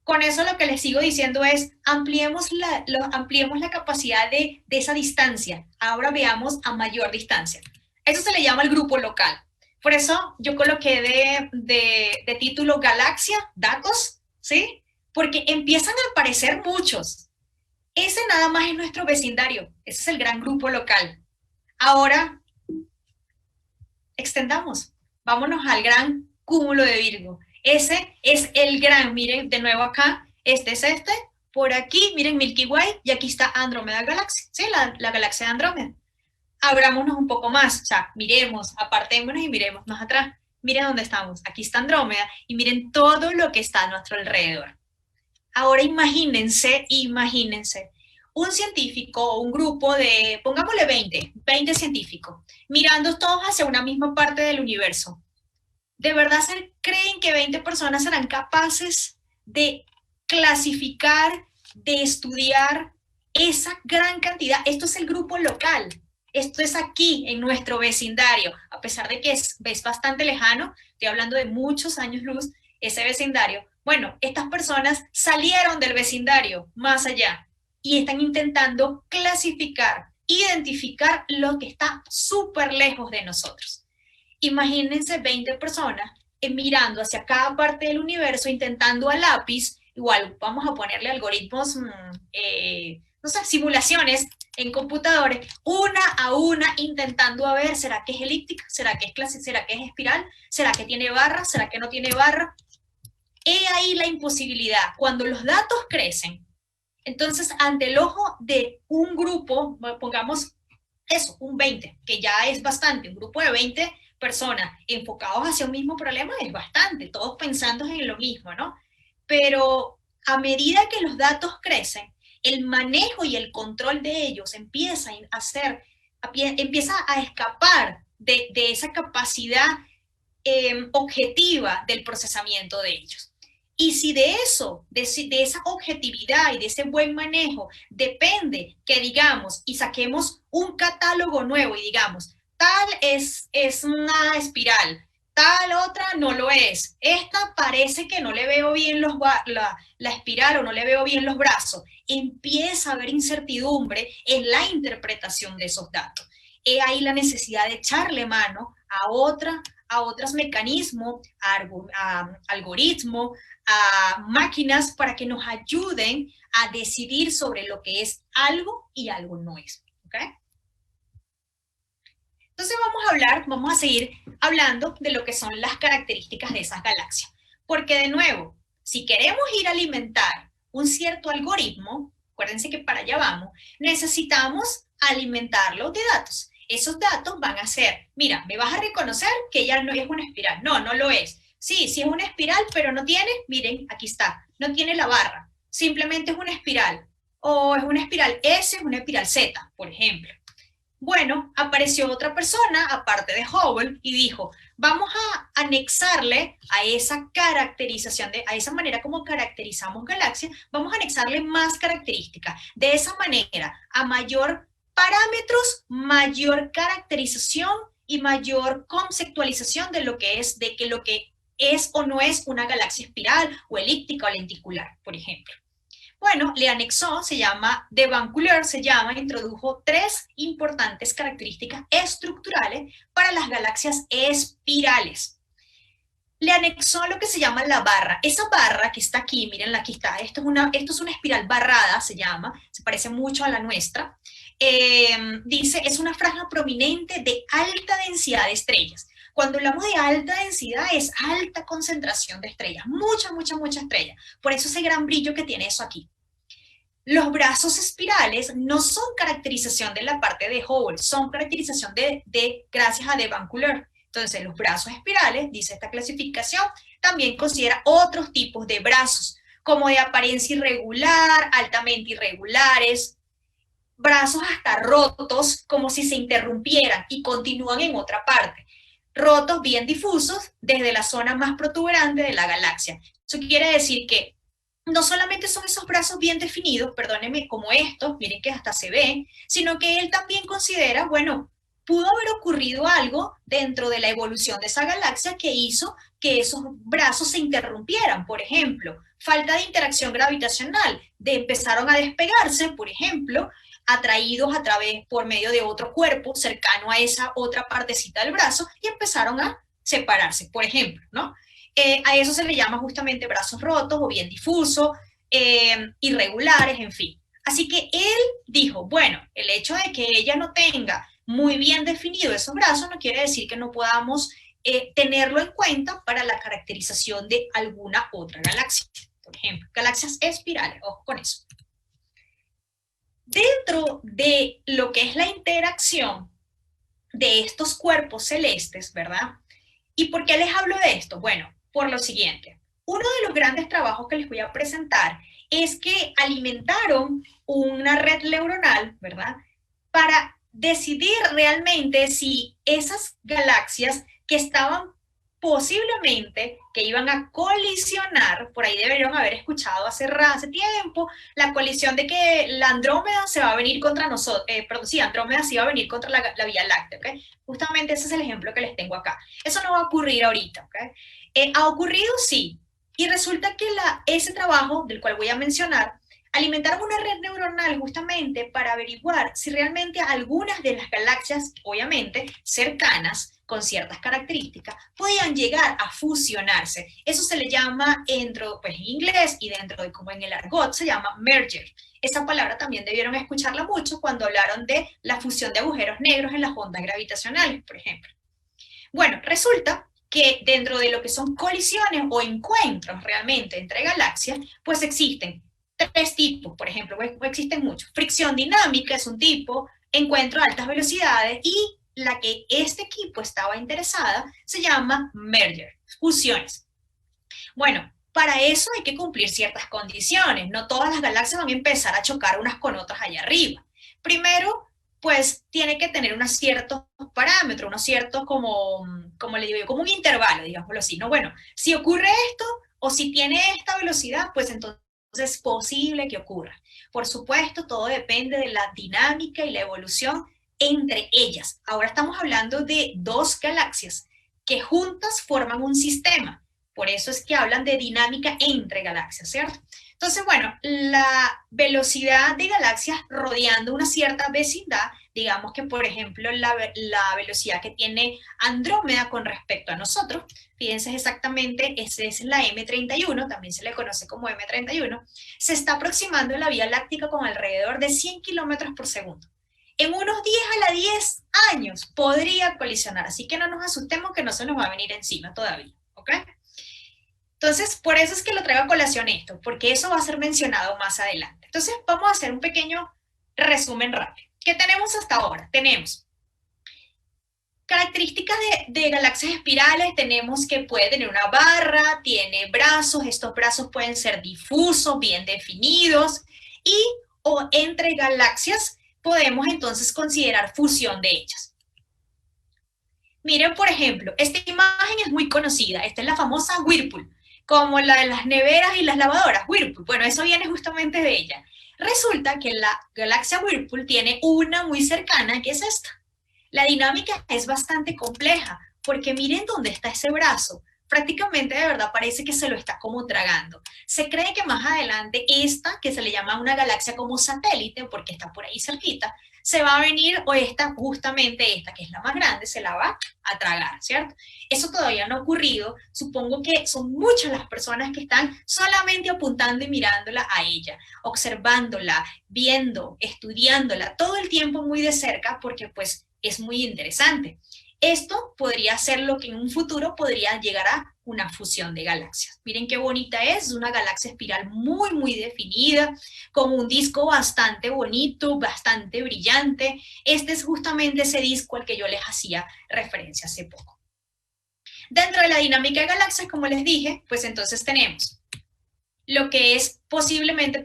Con eso lo que les sigo diciendo es, ampliemos la capacidad de esa distancia. Ahora veamos a mayor distancia. Eso se le llama el grupo local. Por eso yo coloqué de título Galaxia, datos, ¿sí? Porque empiezan a aparecer muchos. Ese nada más es nuestro vecindario. Ese es el gran grupo local. Ahora, extendamos. Vámonos al gran cúmulo de Virgo. Ese es el gran, miren, de nuevo acá, este es por aquí, miren Milky Way, y aquí está Andrómeda Galaxia, ¿sí? La galaxia de Andrómeda. Abrámonos un poco más, o sea, miremos, apartémonos y miremos más atrás. Miren dónde estamos, aquí está Andrómeda, y miren todo lo que está a nuestro alrededor. Ahora imagínense, un científico o un grupo de, pongámosle 20 científicos, mirando todos hacia una misma parte del universo. ¿De verdad creen que 20 personas serán capaces de clasificar, de estudiar esa gran cantidad? Esto es el grupo local. Esto es aquí, en nuestro vecindario. A pesar de que es bastante lejano, estoy hablando de muchos años luz, ese vecindario. Bueno, estas personas salieron del vecindario más allá. y están intentando clasificar, identificar lo que está súper lejos de nosotros. Imagínense 20 personas mirando hacia cada parte del universo, intentando a lápiz, igual vamos a ponerle algoritmos, no sé, simulaciones en computadores, una a una, intentando a ver, ¿será que es elíptica? ¿Será que es clásica? ¿Será que es espiral? ¿Será que tiene barra? ¿Será que no tiene barra? He ahí la imposibilidad. Cuando los datos crecen, entonces ante el ojo de un grupo, pongamos eso, un 20, que ya es bastante, un grupo de 20 personas enfocados hacia un mismo problema es bastante, todos pensando en lo mismo, ¿no? Pero a medida que los datos crecen, el manejo y el control de ellos empieza a escapar de esa capacidad objetiva del procesamiento de ellos. Y si de eso, de esa objetividad y de ese buen manejo depende que digamos y saquemos un catálogo nuevo y digamos, tal es una espiral, tal otra no lo es, esta parece que no le veo bien la espiral o no le veo bien los brazos, empieza a haber incertidumbre en la interpretación de esos datos. He ahí la necesidad de echarle mano a otros mecanismos, a algoritmos, a máquinas para que nos ayuden a decidir sobre lo que es algo y algo no es. ¿Okay? Entonces vamos a seguir hablando de lo que son las características de esas galaxias. Porque de nuevo, si queremos ir a alimentar un cierto algoritmo, acuérdense que para allá vamos, necesitamos alimentarlo de datos. Esos datos van a ser, mira, me vas a reconocer que ya no es una espiral. No, no lo es. Sí, sí es una espiral, pero no tiene, miren, aquí está, no tiene la barra. Simplemente es una espiral. O es una espiral S, es una espiral Z, por ejemplo. Bueno, apareció otra persona, aparte de Hubble, y dijo, vamos a anexarle a esa caracterización, a esa manera como caracterizamos galaxias, vamos a anexarle más características. De esa manera, a mayor parámetros, mayor caracterización y mayor conceptualización de lo que es o no es una galaxia espiral o elíptica o lenticular, por ejemplo. Bueno, le anexó, de Bancouleur, introdujo 3 importantes características estructurales para las galaxias espirales. Le anexó lo que se llama la barra. Esa barra que está aquí, miren, aquí está, esto es una espiral barrada, se parece mucho a la nuestra. Dice, es una franja prominente de alta densidad de estrellas. Cuando hablamos de alta densidad es alta concentración de estrellas, mucha estrella. Por eso ese gran brillo que tiene eso aquí. Los brazos espirales no son caracterización de la parte de Hubble, son caracterización gracias a de Bancouleur. Entonces, los brazos espirales, dice esta clasificación, también considera otros tipos de brazos, como de apariencia irregular, altamente irregulares, brazos hasta rotos, como si se interrumpieran y continúan en otra parte. Rotos bien difusos desde la zona más protuberante de la galaxia. Eso quiere decir que no solamente son esos brazos bien definidos, perdónenme, como estos, miren que hasta se ven, sino que él también considera, bueno, pudo haber ocurrido algo dentro de la evolución de esa galaxia que hizo que esos brazos se interrumpieran. Por ejemplo, falta de interacción gravitacional, empezaron a despegarse, por ejemplo, atraídos por medio de otro cuerpo cercano a esa otra partecita del brazo y empezaron a separarse, por ejemplo, ¿no? A eso se le llama justamente brazos rotos o bien difusos, irregulares, en fin. Así que él dijo, bueno, el hecho de que ella no tenga muy bien definido esos brazos no quiere decir que no podamos tenerlo en cuenta para la caracterización de alguna otra galaxia. Por ejemplo, galaxias espirales, ojo con eso. Dentro de lo que es la interacción de estos cuerpos celestes, ¿verdad? ¿Y por qué les hablo de esto? Bueno, por lo siguiente. Uno de los grandes trabajos que les voy a presentar es que alimentaron una red neuronal, ¿verdad? Para decidir realmente si esas galaxias que estaban posiblemente que iban a colisionar, por ahí deberían haber escuchado hace tiempo, la colisión de que la Andrómeda se va a venir contra nosotros, Andrómeda se iba a venir contra la Vía Láctea, ¿ok? Justamente ese es el ejemplo que les tengo acá. Eso no va a ocurrir ahorita, ¿ok? ¿Ha ocurrido? Sí. Y resulta que ese trabajo, del cual voy a mencionar, alimentaron una red neuronal justamente para averiguar si realmente algunas de las galaxias, obviamente cercanas, con ciertas características, podían llegar a fusionarse. Eso se le llama, pues, en inglés y dentro de como en el argot, se llama merger. Esa palabra también debieron escucharla mucho cuando hablaron de la fusión de agujeros negros en las ondas gravitacionales, por ejemplo. Bueno, resulta que dentro de lo que son colisiones o encuentros realmente entre galaxias, pues existen tres tipos, por ejemplo, existen muchos. Fricción dinámica es un tipo, encuentro a altas velocidades, y la que este equipo estaba interesada se llama merger, fusiones. Bueno, para eso hay que cumplir ciertas condiciones. No todas las galaxias van a empezar a chocar unas con otras allá arriba. Primero, pues tiene que tener unos ciertos parámetros, unos ciertos como le digo yo, como un intervalo, digámoslo así, ¿no? Bueno, si ocurre esto, o si tiene esta velocidad, pues entonces es posible que ocurra. Por supuesto, todo depende de la dinámica y la evolución entre ellas. Ahora estamos hablando de dos galaxias que juntas forman un sistema. Por eso es que hablan de dinámica entre galaxias, ¿cierto? Entonces, bueno, la velocidad de galaxias rodeando una cierta vecindad, digamos que, por ejemplo, la velocidad que tiene Andrómeda con respecto a nosotros, fíjense exactamente, esa es la M31, también se le conoce como M31, se está aproximando en la Vía Láctea con alrededor de 100 kilómetros por segundo. En unos 10 a 10 años podría colisionar, así que no nos asustemos que no se nos va a venir encima todavía, ¿ok? Entonces, por eso es que lo traigo a colación esto, porque eso va a ser mencionado más adelante. Entonces, vamos a hacer un pequeño resumen rápido. ¿Qué tenemos hasta ahora? Tenemos características de galaxias espirales, tenemos que puede tener una barra, tiene brazos, estos brazos pueden ser difusos, bien definidos, o entre galaxias podemos entonces considerar fusión de ellas. Miren, por ejemplo, esta imagen es muy conocida, esta es la famosa Whirlpool, como la de las neveras y las lavadoras, Whirlpool. Bueno, eso viene justamente de ella. Resulta que la galaxia Whirlpool tiene una muy cercana, que es esta. La dinámica es bastante compleja, porque miren dónde está ese brazo. Prácticamente de verdad parece que se lo está como tragando. Se cree que más adelante esta, que se le llama una galaxia como satélite, porque está por ahí cerquita, se va a venir, o justamente esta, que es la más grande, se la va a tragar, ¿cierto? Eso todavía no ha ocurrido. Supongo que son muchas las personas que están solamente apuntando y mirándola a ella, observándola, viendo, estudiándola, todo el tiempo muy de cerca, porque pues es muy interesante. Esto podría ser lo que en un futuro podría llegar a una fusión de galaxias. Miren qué bonita es una galaxia espiral muy, muy definida, con un disco bastante bonito, bastante brillante. Este es justamente ese disco al que yo les hacía referencia hace poco. Dentro de la dinámica de galaxias, como les dije, pues entonces tenemos lo que es posiblemente,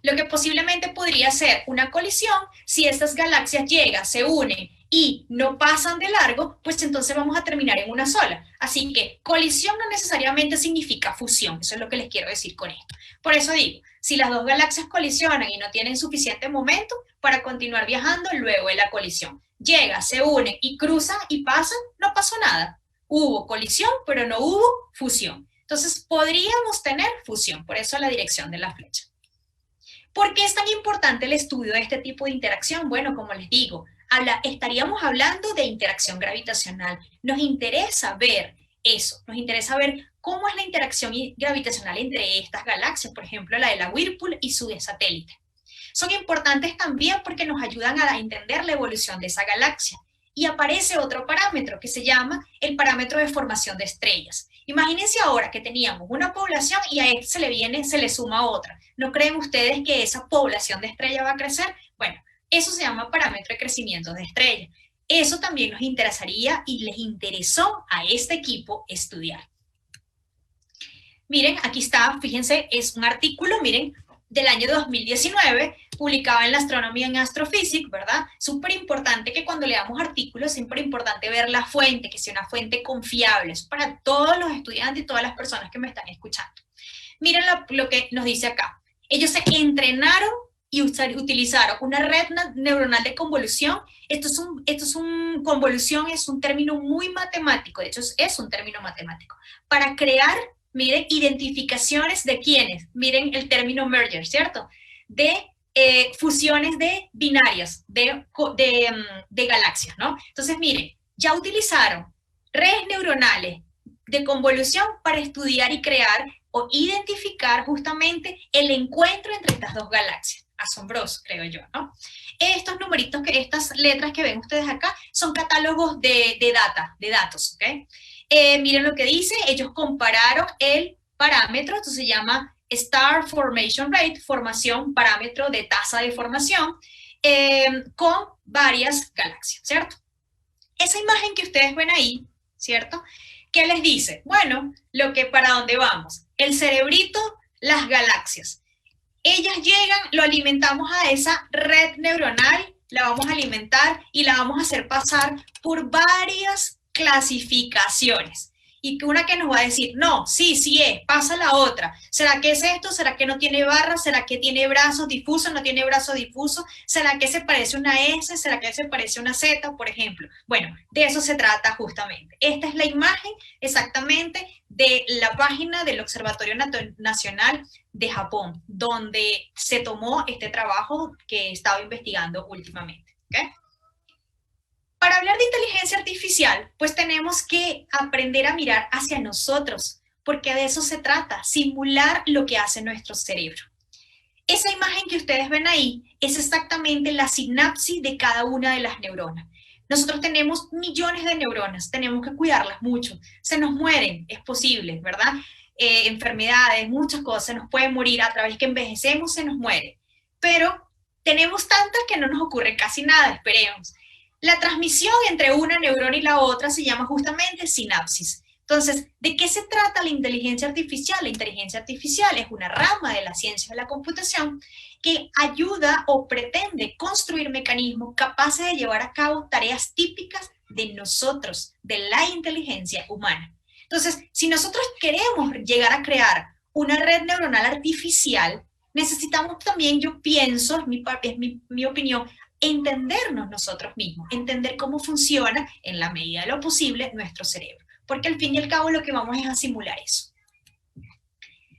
lo que posiblemente podría ser una colisión. Si estas galaxias llegan, se unen y no pasan de largo, pues entonces vamos a terminar en una sola. Así que colisión no necesariamente significa fusión, eso es lo que les quiero decir con esto. Por eso digo, si las dos galaxias colisionan y no tienen suficiente momento para continuar viajando luego de la colisión, llega, se unen y cruzan y pasan, no pasó nada. Hubo colisión, pero no hubo fusión. Entonces podríamos tener fusión, por eso la dirección de la flecha. ¿Por qué es tan importante el estudio de este tipo de interacción? Bueno, como les digo, estaríamos hablando de interacción gravitacional. Nos interesa ver eso, nos interesa ver cómo es la interacción gravitacional entre estas galaxias, por ejemplo, la de la Whirlpool y su satélite. Son importantes también porque nos ayudan a entender la evolución de esa galaxia. Y aparece otro parámetro que se llama el parámetro de formación de estrellas. Imagínense ahora que teníamos una población y a esto se le suma otra. ¿No creen ustedes que esa población de estrellas va a crecer? Bueno, eso se llama parámetro de crecimiento de estrellas. Eso también nos interesaría y les interesó a este equipo estudiar. Miren, aquí está, fíjense, es un artículo, miren, del año 2019, publicado en la Astronomy and Astrophysics, ¿verdad? Súper importante que cuando leamos artículos, siempre es importante ver la fuente, que sea una fuente confiable. Eso para todos los estudiantes y todas las personas que me están escuchando. Miren lo que nos dice acá. Ellos se entrenaron y utilizaron una red neuronal de convolución. Convolución es un término muy matemático, de hecho es un término matemático, para crear Miren, identificaciones de quiénes. Miren el término merger, ¿cierto? De fusiones de binarias, de galaxias, ¿no? Entonces, miren, ya utilizaron redes neuronales de convolución para estudiar y crear o identificar justamente el encuentro entre estas dos galaxias. Asombroso, creo yo, ¿no? Estos numeritos, estas letras que ven ustedes acá, son catálogos de datos, ¿ok? Miren lo que dice, ellos compararon el parámetro, esto se llama Star Formation Rate, formación, parámetro de tasa de formación, con varias galaxias, ¿cierto? Esa imagen que ustedes ven ahí, ¿cierto? ¿Qué les dice? Bueno, ¿para dónde vamos? El cerebrito, las galaxias. Ellas llegan, lo alimentamos a esa red neuronal, la vamos a alimentar y la vamos a hacer pasar por varias clasificaciones. Y una que nos va a decir, no, sí es, pasa la otra. ¿Será que es esto? ¿Será que no tiene barras? ¿Será que tiene brazos difusos? ¿No tiene brazos difusos? ¿Será que se parece a una S? ¿Será que se parece a una Z, por ejemplo? Bueno, de eso se trata justamente. Esta es la imagen exactamente de la página del Observatorio Nacional de Japón, donde se tomó este trabajo que he estado investigando últimamente. ¿Okay? Para hablar de inteligencia artificial, pues tenemos que aprender a mirar hacia nosotros, porque de eso se trata, simular lo que hace nuestro cerebro. Esa imagen que ustedes ven ahí es exactamente la sinapsis de cada una de las neuronas. Nosotros tenemos millones de neuronas, tenemos que cuidarlas mucho. Se nos mueren, es posible, ¿verdad? Enfermedades, muchas cosas, se nos pueden morir a través que envejecemos, se nos muere. Pero tenemos tantas que no nos ocurre casi nada, esperemos. La transmisión entre una neurona y la otra se llama justamente sinapsis. Entonces, ¿de qué se trata la inteligencia artificial? La inteligencia artificial es una rama de la ciencia de la computación que ayuda o pretende construir mecanismos capaces de llevar a cabo tareas típicas de nosotros, de la inteligencia humana. Entonces, si nosotros queremos llegar a crear una red neuronal artificial, necesitamos también, yo pienso, es mi opinión, entendernos nosotros mismos, entender cómo funciona, en la medida de lo posible, nuestro cerebro. Porque al fin y al cabo lo que vamos es a simular eso.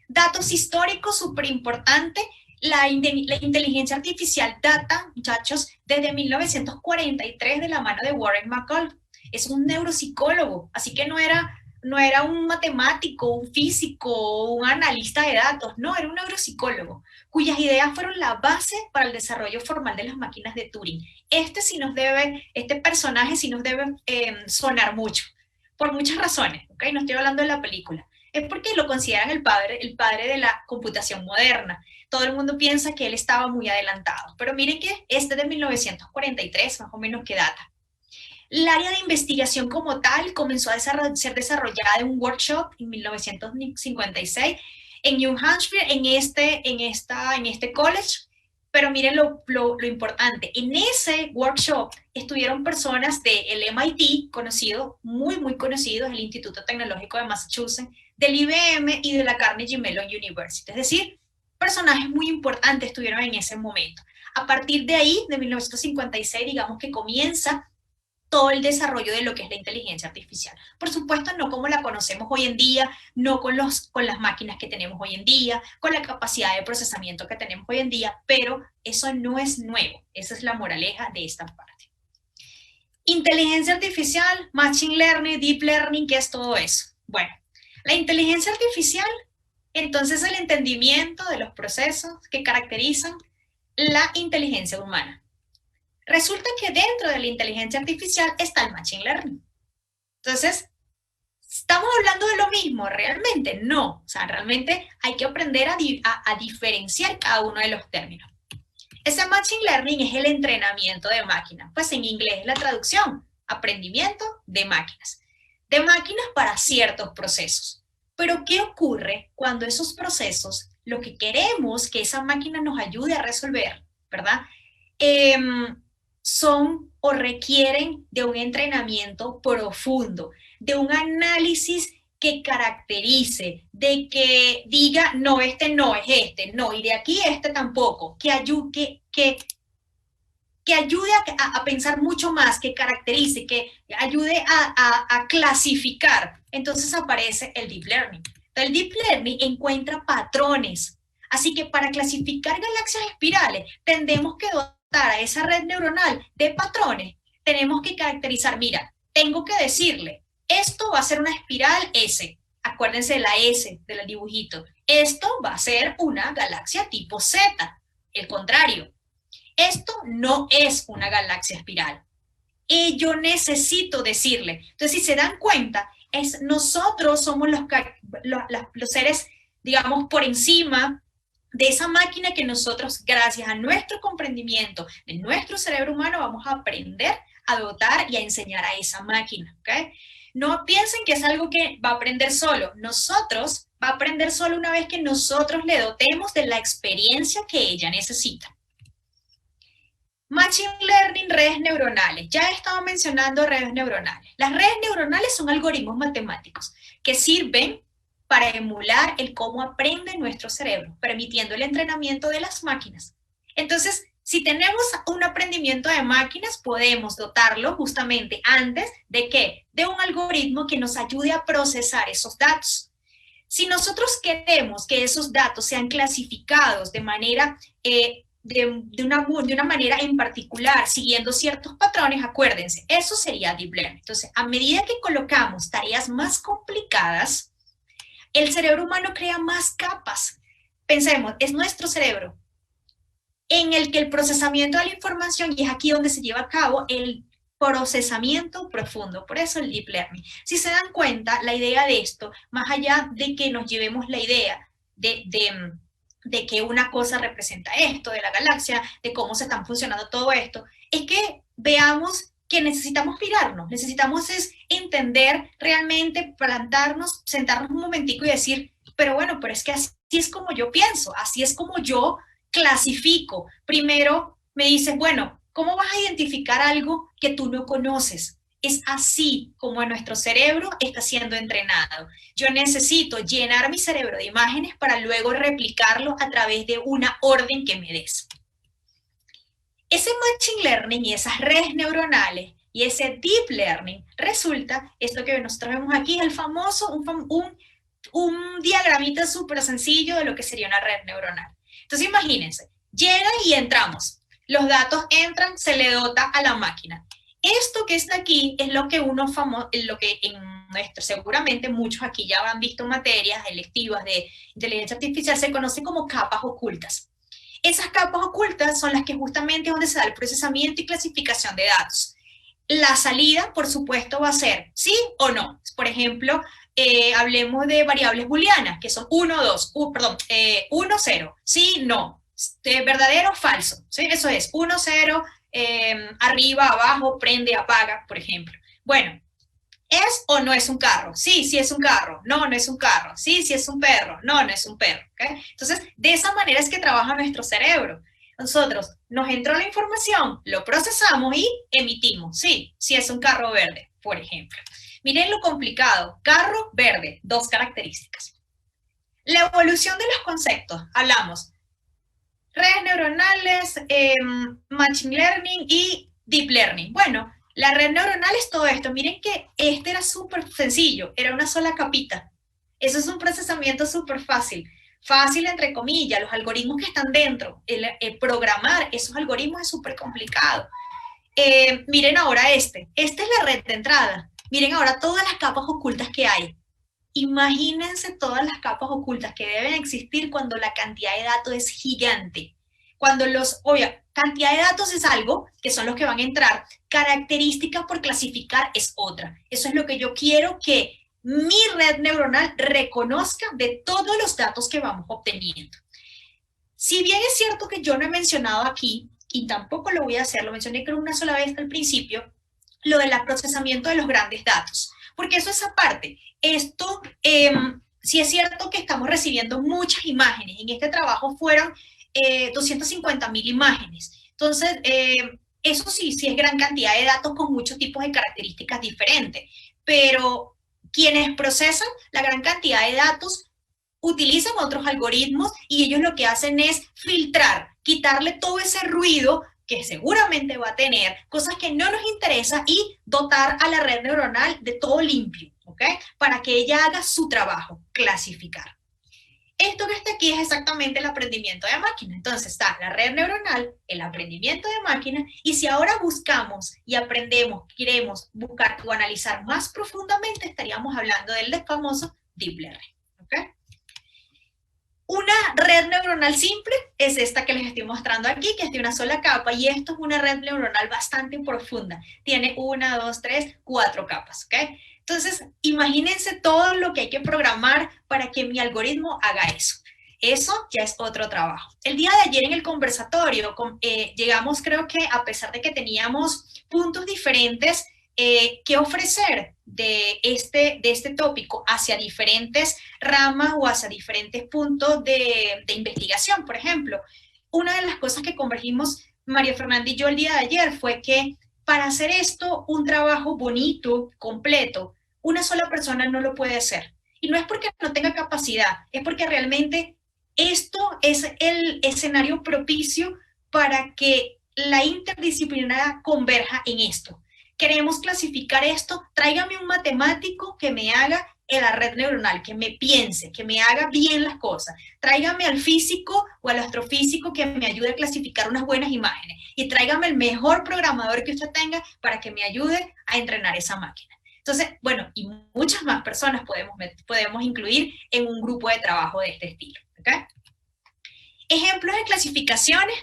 Datos históricos, súper importante. La inteligencia artificial data, muchachos, desde 1943 de la mano de Warren McCall. Es un neuropsicólogo, así que no era un matemático, un físico, un analista de datos, no, era un neuropsicólogo, cuyas ideas fueron la base para el desarrollo formal de las máquinas de Turing. Este personaje sí nos debe sonar mucho, por muchas razones, ¿ok? No estoy hablando de la película. Es porque lo consideran el padre de la computación moderna. Todo el mundo piensa que él estaba muy adelantado, pero miren que este de 1943, más o menos, que data. El área de investigación como tal comenzó a ser desarrollada en un workshop en 1956 en New Hampshire, en este college. Pero miren lo importante, en ese workshop estuvieron personas del MIT, muy conocido, el Instituto Tecnológico de Massachusetts, del IBM y de la Carnegie Mellon University. Es decir, personajes muy importantes estuvieron en ese momento. A partir de ahí, de 1956, digamos que comienza todo el desarrollo de lo que es la inteligencia artificial. Por supuesto, no como la conocemos hoy en día, no con las máquinas que tenemos hoy en día, con la capacidad de procesamiento que tenemos hoy en día, pero eso no es nuevo. Esa es la moraleja de esta parte. Inteligencia artificial, machine learning, deep learning, ¿qué es todo eso? Bueno, la inteligencia artificial, entonces, el entendimiento de los procesos que caracterizan la inteligencia humana. Resulta que dentro de la inteligencia artificial está el machine learning. Entonces, ¿estamos hablando de lo mismo? ¿Realmente? No. O sea, realmente hay que aprender a diferenciar cada uno de los términos. Ese machine learning es el entrenamiento de máquinas. Pues en inglés es la traducción, aprendimiento de máquinas. De máquinas para ciertos procesos. Pero ¿qué ocurre cuando esos procesos, lo que queremos que esa máquina nos ayude a resolver, ¿verdad? Son o requieren de un entrenamiento profundo, de un análisis que caracterice, de que diga, no, este no es este, no, y de aquí este tampoco, que ayude a pensar mucho más, que caracterice, que ayude a clasificar. Entonces aparece el deep learning. El Deep Learning encuentra patrones. Así que para clasificar galaxias espirales, tendemos que dotar a esa red neuronal de patrones. Tenemos que caracterizar, mira, tengo que decirle, esto va a ser una espiral S. Acuérdense de la S del dibujito. Esto va a ser una galaxia tipo Z. El contrario. Esto no es una galaxia espiral. Y yo necesito decirle. Entonces, si se dan cuenta, nosotros somos los seres, digamos, por encima de esa máquina que nosotros, gracias a nuestro comprendimiento de nuestro cerebro humano, vamos a aprender a dotar y a enseñar a esa máquina, ¿ok? No piensen que es algo que va a aprender solo. Nosotros va a aprender solo una vez que nosotros le dotemos de la experiencia que ella necesita. Machine Learning, redes neuronales. Ya he estado mencionando redes neuronales. Las redes neuronales son algoritmos matemáticos que sirven para emular el cómo aprende nuestro cerebro, permitiendo el entrenamiento de las máquinas. Entonces, si tenemos un aprendimiento de máquinas, podemos dotarlo justamente antes de ¿qué? De un algoritmo que nos ayude a procesar esos datos. Si nosotros queremos que esos datos sean clasificados de manera, de una manera en particular, siguiendo ciertos patrones, acuérdense, eso sería Deep Learning. Entonces, a medida que colocamos tareas más complicadas, el cerebro humano crea más capas. Pensemos, es nuestro cerebro en el que el procesamiento de la información, y es aquí donde se lleva a cabo el procesamiento profundo, por eso el Deep Learning. Si se dan cuenta, la idea de esto, más allá de que nos llevemos la idea de que una cosa representa esto, de la galaxia, de cómo se están funcionando todo esto, es que veamos que necesitamos mirarnos, necesitamos es entender realmente, plantarnos, sentarnos un momentico y decir, pero bueno, pero es que así es como yo pienso, así es como yo clasifico. Primero me dices, bueno, ¿cómo vas a identificar algo que tú no conoces? Es así como nuestro cerebro está siendo entrenado. Yo necesito llenar mi cerebro de imágenes para luego replicarlo a través de una orden que me des. Ese Machine Learning y esas redes neuronales y ese Deep Learning resulta, esto que nosotros vemos aquí es el famoso, un diagramita súper sencillo de lo que sería una red neuronal. Entonces imagínense, llega y entramos, los datos entran, se le dota a la máquina. Esto que está aquí es lo que seguramente muchos aquí ya han visto materias electivas de inteligencia artificial, se conoce como capas ocultas. Esas capas ocultas son las que justamente es donde se da el procesamiento y clasificación de datos. La salida, por supuesto, va a ser sí o no. Por ejemplo, hablemos de variables booleanas, que son 1, 2, 1, 0, sí, no, verdadero o falso, ¿sí? Eso es 1, 0, arriba, abajo, prende, apaga, por ejemplo. Bueno, ¿es o no es un carro? Sí, sí es un carro. No, no es un carro. Sí, sí es un perro. No, no es un perro. ¿Okay? Entonces, de esa manera es que trabaja nuestro cerebro. Nosotros nos entró la información, lo procesamos y emitimos. Sí, sí es un carro verde, por ejemplo. Miren lo complicado. Carro verde, dos características. La evolución de los conceptos. Hablamos redes neuronales, Machine Learning y Deep Learning. Bueno, la red neuronal es todo esto. Miren que este era súper sencillo, era una sola capita. Eso es un procesamiento súper fácil. Fácil entre comillas, los algoritmos que están dentro, programar esos algoritmos es súper complicado. Miren ahora esta es la red de entrada. Miren ahora todas las capas ocultas que hay. Imagínense todas las capas ocultas que deben existir cuando la cantidad de datos es gigante. Cuando cantidad de datos es algo, que son los que van a entrar, características por clasificar es otra. Eso es lo que yo quiero que mi red neuronal reconozca de todos los datos que vamos obteniendo. Si bien es cierto que yo no he mencionado aquí, y tampoco lo voy a hacer, lo mencioné creo una sola vez al principio, lo del procesamiento de los grandes datos, porque eso es aparte. Esto, sí es cierto que estamos recibiendo muchas imágenes. En este trabajo fueron 250.000 imágenes. Entonces, eso sí es gran cantidad de datos con muchos tipos de características diferentes. Pero quienes procesan la gran cantidad de datos utilizan otros algoritmos y ellos lo que hacen es filtrar, quitarle todo ese ruido que seguramente va a tener, cosas que no nos interesan y dotar a la red neuronal de todo limpio, ¿ok? ¿ok? Para que ella haga su trabajo, clasificar. Esto que está aquí es exactamente el aprendimiento de máquina. Entonces está la red neuronal, el aprendimiento de máquina, y si ahora buscamos y aprendemos, queremos buscar o analizar más profundamente, estaríamos hablando del famoso Deep Learning, ¿ok? Una red neuronal simple es esta que les estoy mostrando aquí, que es de una sola capa, y esto es una red neuronal bastante profunda. Tiene 1, 2, 3, 4 capas, ¿ok? Entonces, imagínense todo lo que hay que programar para que mi algoritmo haga eso. Eso ya es otro trabajo. El día de ayer en el conversatorio llegamos, creo que a pesar de que teníamos puntos diferentes que ofrecer de este tópico hacia diferentes ramas o hacia diferentes puntos de investigación, por ejemplo. Una de las cosas que convergimos María Fernanda y yo el día de ayer fue que para hacer esto un trabajo bonito, completo, una sola persona no lo puede hacer. Y no es porque no tenga capacidad, es porque realmente esto es el escenario propicio para que la interdisciplinaridad converja en esto. Queremos clasificar esto, tráigame un matemático que me haga en la red neuronal, que me piense, que me haga bien las cosas. Tráigame al físico o al astrofísico que me ayude a clasificar unas buenas imágenes. Y tráigame el mejor programador que usted tenga para que me ayude a entrenar esa máquina. Entonces, bueno, y muchas más personas podemos incluir en un grupo de trabajo de este estilo, ¿ok? Ejemplos de clasificaciones.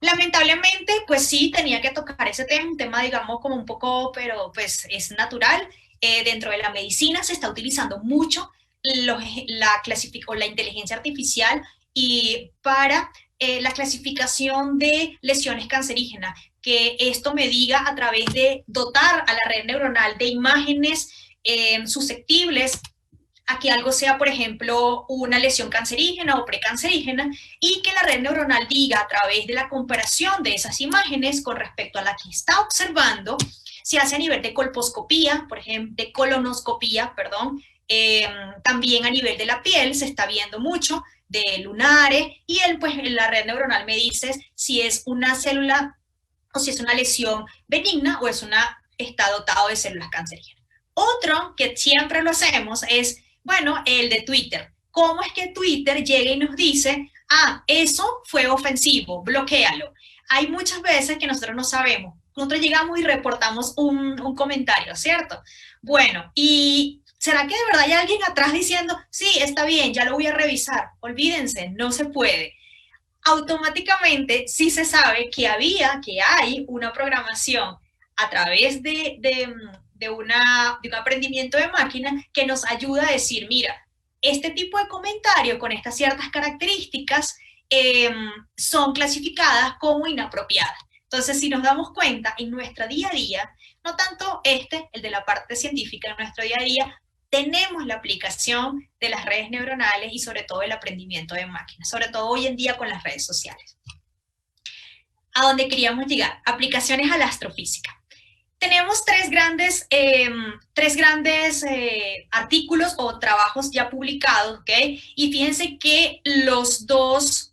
Lamentablemente, pues sí, tenía que tocar ese tema, un tema, digamos, como un poco, pero pues es natural. Dentro de la medicina se está utilizando mucho la inteligencia artificial y para la clasificación de lesiones cancerígenas, que esto me diga a través de dotar a la red neuronal de imágenes susceptibles a que algo sea, por ejemplo, una lesión cancerígena o precancerígena, y que la red neuronal diga a través de la comparación de esas imágenes con respecto a la que está observando, se hace a nivel de colposcopía, por ejemplo, de colonoscopía, perdón, también a nivel de la piel se está viendo mucho, de lunares, y pues la red neuronal me dice si es una célula o si es una lesión benigna o está dotado de células cancerígenas. Otro que siempre lo hacemos es, bueno, el de Twitter. ¿Cómo es que Twitter llega y nos dice, ah, eso fue ofensivo, bloquéalo? Hay muchas veces que nosotros no sabemos. Nosotros llegamos y reportamos un comentario, ¿cierto? Bueno, ¿y será que de verdad hay alguien atrás diciendo, sí, está bien, ya lo voy a revisar? Olvídense, no se puede. Automáticamente sí se sabe que hay una programación a través de un aprendimiento de máquina que nos ayuda a decir, mira, este tipo de comentarios con estas ciertas características son clasificadas como inapropiadas. Entonces, si nos damos cuenta, en nuestro día a día, no tanto el de la parte científica, en nuestro día a día, tenemos la aplicación de las redes neuronales y sobre todo el aprendimiento de máquinas, sobre todo hoy en día con las redes sociales. A donde queríamos llegar, aplicaciones a la astrofísica. Tenemos tres grandes artículos o trabajos ya publicados, ¿ok? Y fíjense que los dos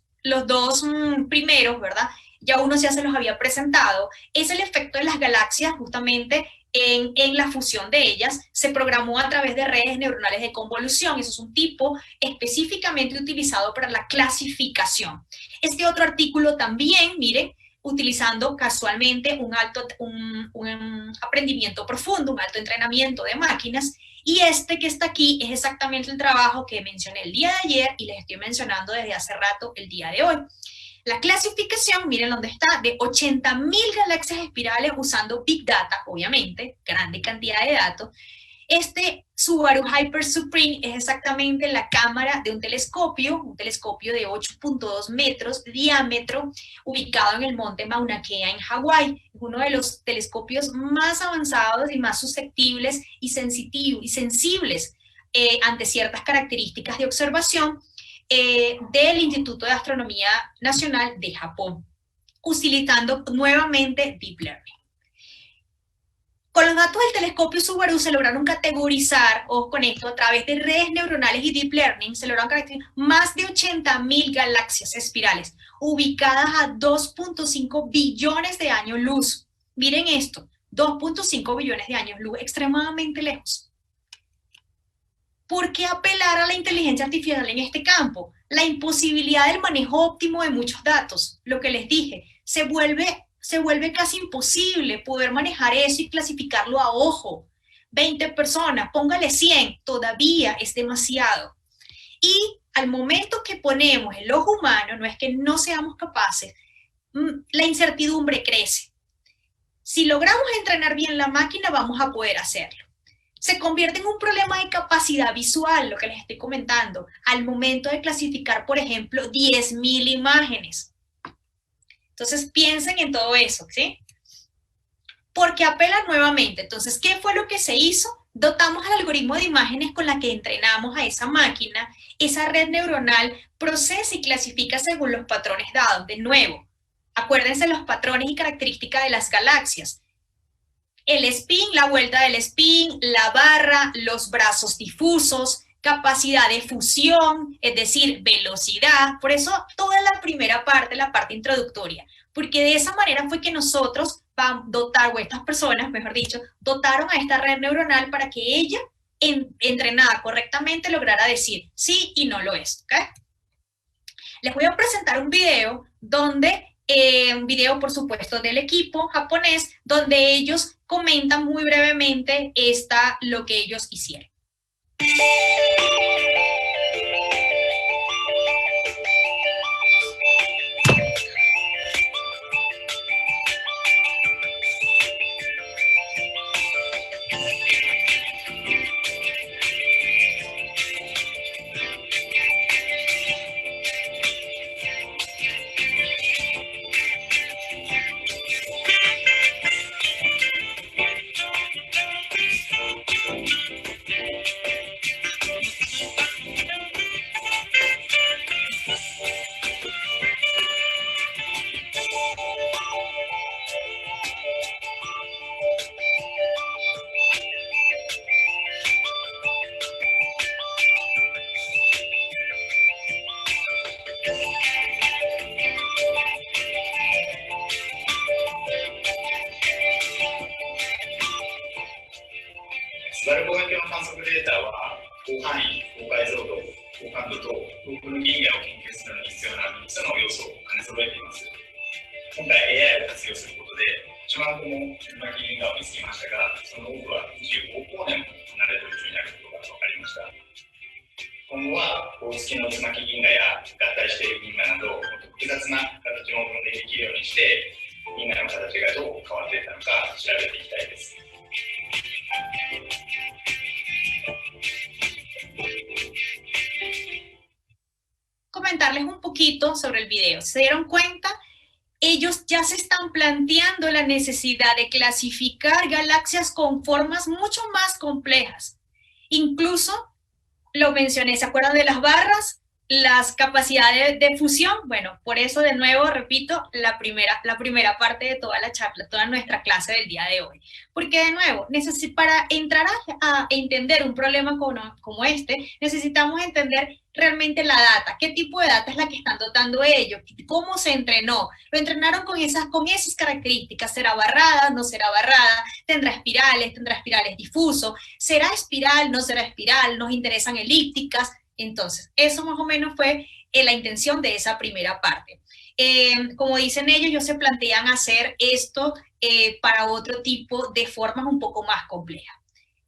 primeros, ¿verdad? Ya uno ya se los había presentado, es el efecto de las galaxias justamente en la fusión de ellas. Se programó a través de redes neuronales de convolución. Eso es un tipo específicamente utilizado para la clasificación. Este otro artículo también, miren, utilizando casualmente un aprendimiento profundo, un alto entrenamiento de máquinas, y este que está aquí es exactamente el trabajo que mencioné el día de ayer y les estoy mencionando desde hace rato el día de hoy. La clasificación, miren dónde está, de 80.000 galaxias espirales usando Big Data, obviamente, grande cantidad de datos. Este Subaru Hyper Supreme es exactamente la cámara de un telescopio de 8.2 metros de diámetro, ubicado en el monte Mauna Kea en Hawái. Es uno de los telescopios más avanzados y más susceptibles y sensibles ante ciertas características de observación del Instituto de Astronomía Nacional de Japón, utilizando nuevamente Deep Learning. Con los datos del telescopio Subaru se lograron categorizar, ojo con esto, a través de redes neuronales y Deep Learning, se lograron caracterizar más de 80.000 galaxias espirales, ubicadas a 2.5 billones de años luz. Miren esto, 2.5 billones de años luz, extremadamente lejos. ¿Por qué apelar a la inteligencia artificial en este campo? La imposibilidad del manejo óptimo de muchos datos, lo que les dije, se vuelve casi imposible poder manejar eso y clasificarlo a ojo. 20 personas, póngale 100, todavía es demasiado. Y al momento que ponemos el ojo humano, no es que no seamos capaces, la incertidumbre crece. Si logramos entrenar bien la máquina, vamos a poder hacerlo. Se convierte en un problema de capacidad visual, lo que les estoy comentando, al momento de clasificar, por ejemplo, 10.000 imágenes. Entonces, piensen en todo eso, ¿sí? Porque apela nuevamente. Entonces, ¿qué fue lo que se hizo? Dotamos al algoritmo de imágenes con la que entrenamos a esa máquina. Esa red neuronal procesa y clasifica según los patrones dados. De nuevo, acuérdense los patrones y características de las galaxias. El spin, la vuelta del spin, la barra, los brazos difusos, capacidad de fusión, es decir, velocidad. Por eso toda la primera parte, la parte introductoria, porque de esa manera fue que nosotros vamos a dotar, o estas personas, mejor dicho, dotaron a esta red neuronal para que ella, entrenada correctamente, lograra decir sí y no lo es. ¿Okay? Les voy a presentar un video donde, un video por supuesto del equipo japonés, donde ellos comentan muy brevemente lo que ellos hicieron. スバル望遠鏡の観測データは広範囲、高解像度、高感度と遠くの銀河を研究するのに必要な3つの要素を兼ね揃えています。今回 AI を活用することで1万個も竜巻銀河を見つけましたが、その多くは25光年も離れた宇宙にあることが分かりました。今後は大月の竜巻銀河や合体している銀河など複雑な形も分類できるようにして銀河の形がどう変わっていったのか調べていきたいです。Comentarles un poquito sobre el video. ¿Se dieron cuenta? Ellos ya se están planteando la necesidad de clasificar galaxias con formas mucho más complejas. Incluso, lo mencioné, ¿se acuerdan de las barras? Las capacidades de fusión. Bueno, por eso de nuevo repito la primera parte de toda la charla, toda nuestra clase del día de hoy. Porque de nuevo, para entrar a entender un problema como este, necesitamos entender realmente la data, qué tipo de data es la que están dotando ellos, cómo se entrenó, lo entrenaron con esas características, será barrada, no será barrada, tendrá espirales difusos, será espiral, no será espiral, nos interesan elípticas. Entonces, eso más o menos fue la intención de esa primera parte. Como dicen ellos se plantean hacer esto para otro tipo de formas un poco más complejas.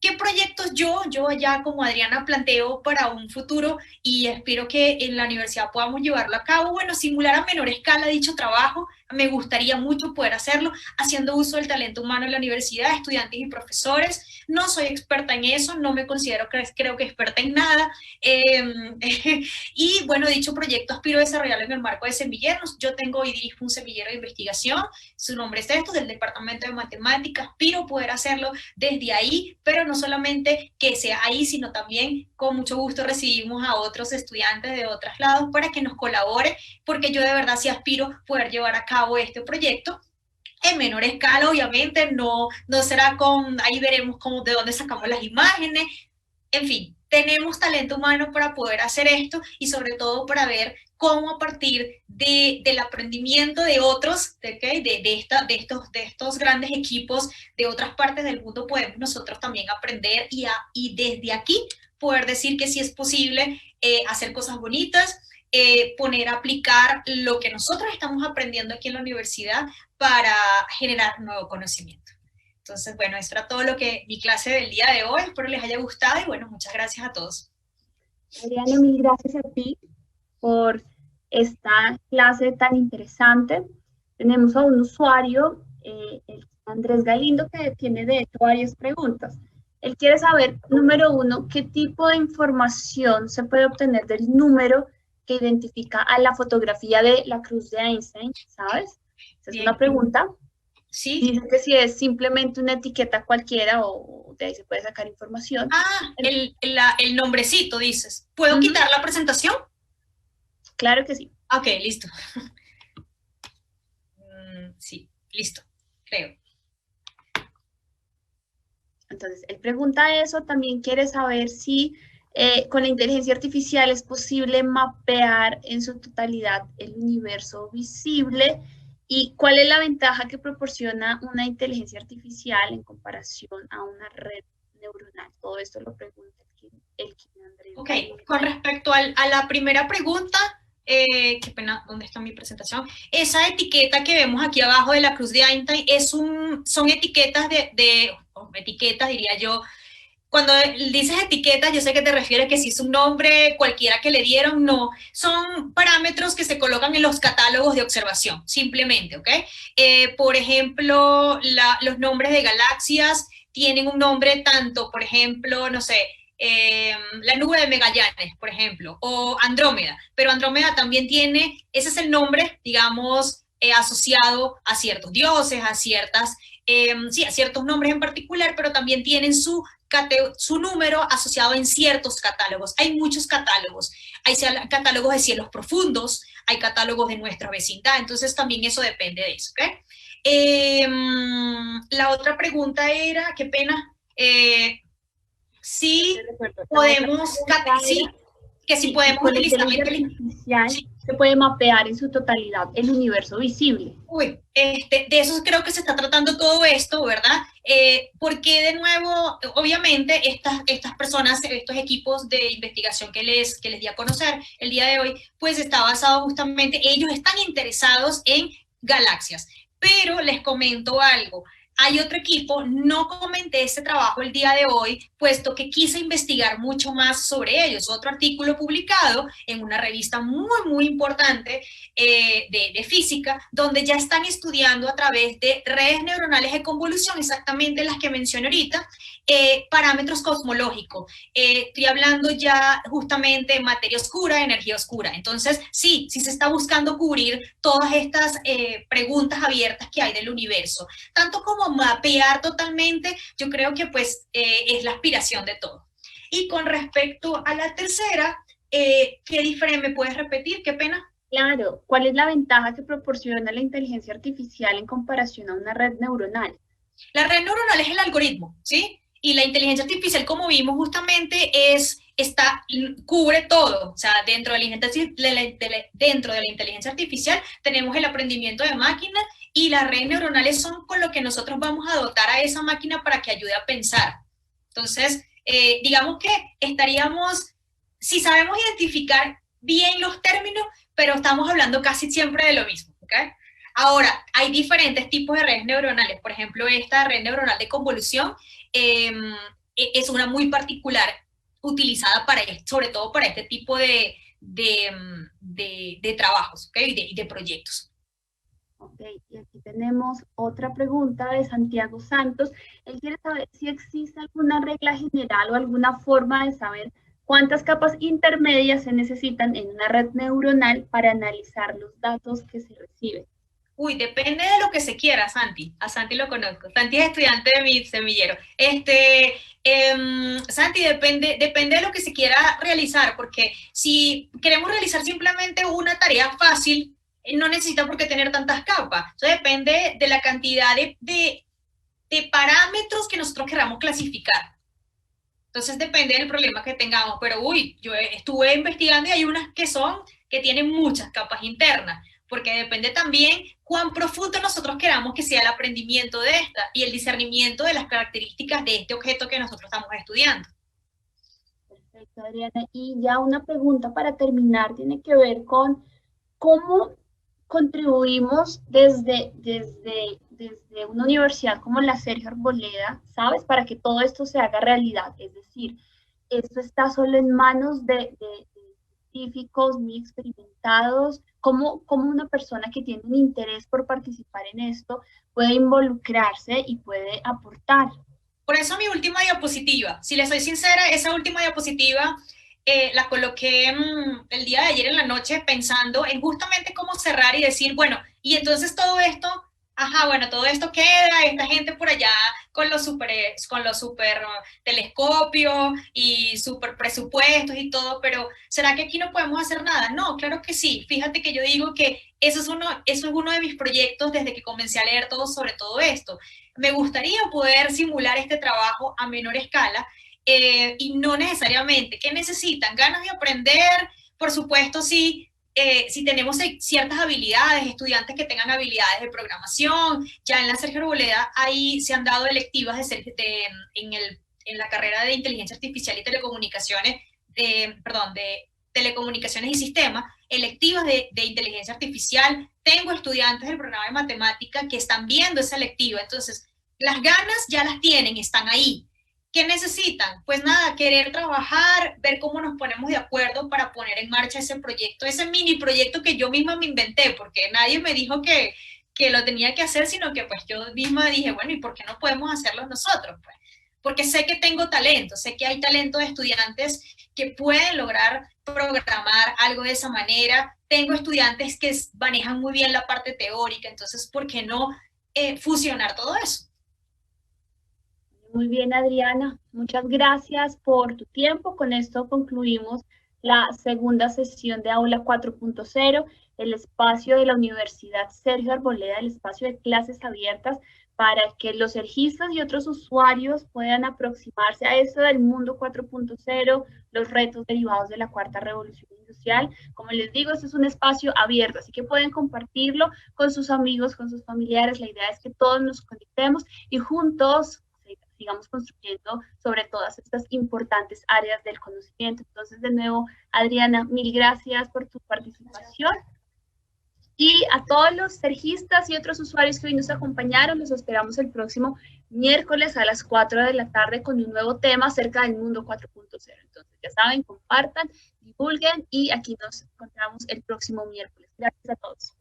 ¿Qué proyectos yo ya como Adriana planteo para un futuro y espero que en la universidad podamos llevarlo a cabo? Bueno, simular a menor escala dicho trabajo, me gustaría mucho poder hacerlo haciendo uso del talento humano en la universidad, estudiantes y profesores. No soy experta en eso, no me considero, creo que experta en nada. Y bueno, dicho proyecto aspiro a desarrollarlo en el marco de semilleros. Yo tengo y dirijo un semillero de investigación, su nombre es del Departamento de Matemáticas, aspiro poder hacerlo desde ahí, pero no solamente que sea ahí, sino también con mucho gusto recibimos a otros estudiantes de otros lados para que nos colaboren, porque yo de verdad sí aspiro poder llevar a cabo este proyecto en menor escala, obviamente, no será ahí veremos de dónde sacamos las imágenes, en fin, tenemos talento humano para poder hacer esto y sobre todo para ver cómo a partir del aprendimiento de otros, de estos grandes equipos de otras partes del mundo podemos nosotros también aprender y desde aquí poder decir que sí es posible hacer cosas bonitas, poner a aplicar lo que nosotros estamos aprendiendo aquí en la universidad para generar nuevo conocimiento. Entonces, bueno, esto era todo lo que mi clase del día de hoy. Espero les haya gustado y bueno, muchas gracias a todos. Adriana, mil gracias a ti por esta clase tan interesante. Tenemos a un usuario, el Andrés Galindo, que tiene de hecho varias preguntas. Él quiere saber, número uno, qué tipo de información se puede obtener del número que identifica a la fotografía de la cruz de Einstein, ¿sabes? Esa es Bien. una pregunta. Sí. Dice que si es simplemente una etiqueta cualquiera o de ahí se puede sacar información. Ah, el nombrecito, dices. ¿Puedo quitar la presentación? Claro que sí. Ok, listo. Sí, listo, creo. Entonces, él pregunta eso, también quiere saber si con la inteligencia artificial es posible mapear en su totalidad el universo visible y cuál es la ventaja que proporciona una inteligencia artificial en comparación a una red neuronal. Todo esto lo pregunta el Andrés. Ok, con respecto a la primera pregunta, qué pena, ¿dónde está mi presentación? Esa etiqueta que vemos aquí abajo de la cruz de Einstein son etiquetas etiquetas, diría yo. Cuando dices etiquetas, yo sé que te refieres que si es un nombre cualquiera que le dieron, no. Son parámetros que se colocan en los catálogos de observación, simplemente, ¿ok? Por ejemplo, los nombres de galaxias tienen un nombre tanto, por ejemplo, no sé, la nube de Magallanes, por ejemplo, o Andrómeda, pero Andrómeda también tiene, ese es el nombre, digamos, asociado a ciertos dioses, a ciertas, sí, a ciertos nombres en particular, pero también tienen su número asociado en ciertos catálogos. Hay muchos catálogos. Hay catálogos de cielos profundos, hay catálogos de nuestra vecindad, entonces también eso depende de eso, ¿ok? La otra pregunta era, qué pena, si podemos, si podemos utilizar la inteligencia artificial, se puede mapear en su totalidad el universo visible. Uy, de eso creo que se está tratando todo esto, ¿verdad? Porque de nuevo, obviamente, estas personas, estos equipos de investigación que les di a conocer el día de hoy, pues está basado justamente, ellos están interesados en galaxias. Pero les comento algo. Hay otro equipo, no comenté ese trabajo el día de hoy, puesto que quise investigar mucho más sobre ellos. Otro artículo publicado en una revista muy, muy importante de física, donde ya están estudiando a través de redes neuronales de convolución, exactamente las que mencioné ahorita, parámetros cosmológicos. Estoy hablando ya justamente de materia oscura, energía oscura. Entonces, sí se está buscando cubrir todas estas preguntas abiertas que hay del universo, tanto como mapear totalmente, yo creo que pues es la aspiración de todo. Y con respecto a la tercera, ¿qué diferente? ¿Me puedes repetir? Qué pena. Claro, ¿cuál es la ventaja que proporciona la inteligencia artificial en comparación a una red neuronal? La red neuronal es el algoritmo, ¿sí? Y la inteligencia artificial, como vimos justamente, cubre todo. O sea, dentro de la inteligencia artificial tenemos el aprendimiento de máquina y las redes neuronales son con lo que nosotros vamos a dotar a esa máquina para que ayude a pensar. Entonces, digamos que estaríamos, si sabemos identificar bien los términos, pero estamos hablando casi siempre de lo mismo, ¿ok? Ahora, hay diferentes tipos de redes neuronales. Por ejemplo, esta red neuronal de convolución es una muy particular, utilizada sobre todo para este tipo de trabajos, ¿okay? y de proyectos. Ok, y aquí tenemos otra pregunta de Santiago Santos. Él quiere saber si existe alguna regla general o alguna forma de saber cuántas capas intermedias se necesitan en una red neuronal para analizar los datos que se reciben. Uy, depende de lo que se quiera, Santi. A Santi lo conozco. Santi es estudiante de mi semillero. Santi, depende de lo que se quiera realizar, porque si queremos realizar simplemente una tarea fácil, no necesita por qué tener tantas capas. Eso depende de la cantidad de parámetros que nosotros queramos clasificar. Entonces depende del problema que tengamos. Pero yo estuve investigando y hay unas que tienen muchas capas internas, porque depende también cuán profundo nosotros queramos que sea el aprendimiento de esta y el discernimiento de las características de este objeto que nosotros estamos estudiando. Perfecto, Adriana. Y ya una pregunta para terminar tiene que ver con cómo contribuimos desde una universidad como la Sergio Arboleda, ¿sabes? Para que todo esto se haga realidad. Es decir, esto está solo en manos de científicos muy experimentados. ¿Cómo una persona que tiene un interés por participar en esto puede involucrarse y puede aportar? Por eso mi última diapositiva, si les soy sincera, esa última diapositiva la coloqué el día de ayer en la noche pensando en justamente cómo cerrar y decir, bueno, y entonces todo esto, ajá, bueno, todo esto queda, esta gente por allá con los super telescopios y super presupuestos y todo, pero ¿será que aquí no podemos hacer nada? No, claro que sí. Fíjate que yo digo que eso es uno de mis proyectos desde que comencé a leer todo sobre todo esto. Me gustaría poder simular este trabajo a menor escala y no necesariamente. ¿Qué necesitan? ¿Ganas de aprender? Por supuesto, sí. Si tenemos ciertas habilidades, estudiantes que tengan habilidades de programación, ya en la Sergio Arboleda ahí se han dado electivas en la carrera de inteligencia artificial y telecomunicaciones, de telecomunicaciones y sistemas, electivas de inteligencia artificial. Tengo estudiantes del programa de matemática que están viendo esa electiva, entonces las ganas ya las tienen, están ahí. ¿Qué necesitan? Pues nada, querer trabajar, ver cómo nos ponemos de acuerdo para poner en marcha ese proyecto, ese mini proyecto que yo misma me inventé, porque nadie me dijo que lo tenía que hacer, sino que pues yo misma dije, bueno, ¿y por qué no podemos hacerlo nosotros? Pues, porque sé que tengo talento, sé que hay talento de estudiantes que pueden lograr programar algo de esa manera, tengo estudiantes que manejan muy bien la parte teórica, entonces, ¿por qué no fusionar todo eso? Muy bien, Adriana. Muchas gracias por tu tiempo. Con esto concluimos la segunda sesión de Aula 4.0, el espacio de la Universidad Sergio Arboleda, el espacio de clases abiertas para que los sergistas y otros usuarios puedan aproximarse a esto del mundo 4.0, los retos derivados de la cuarta revolución industrial. Como les digo, este es un espacio abierto, así que pueden compartirlo con sus amigos, con sus familiares. La idea es que todos nos conectemos y juntos sigamos construyendo sobre todas estas importantes áreas del conocimiento. Entonces, de nuevo, Adriana, mil gracias por tu participación. Y a todos los sergistas y otros usuarios que hoy nos acompañaron, los esperamos el próximo miércoles a las 4 de la tarde con un nuevo tema acerca del mundo 4.0. Entonces, ya saben, compartan, divulguen y aquí nos encontramos el próximo miércoles. Gracias a todos.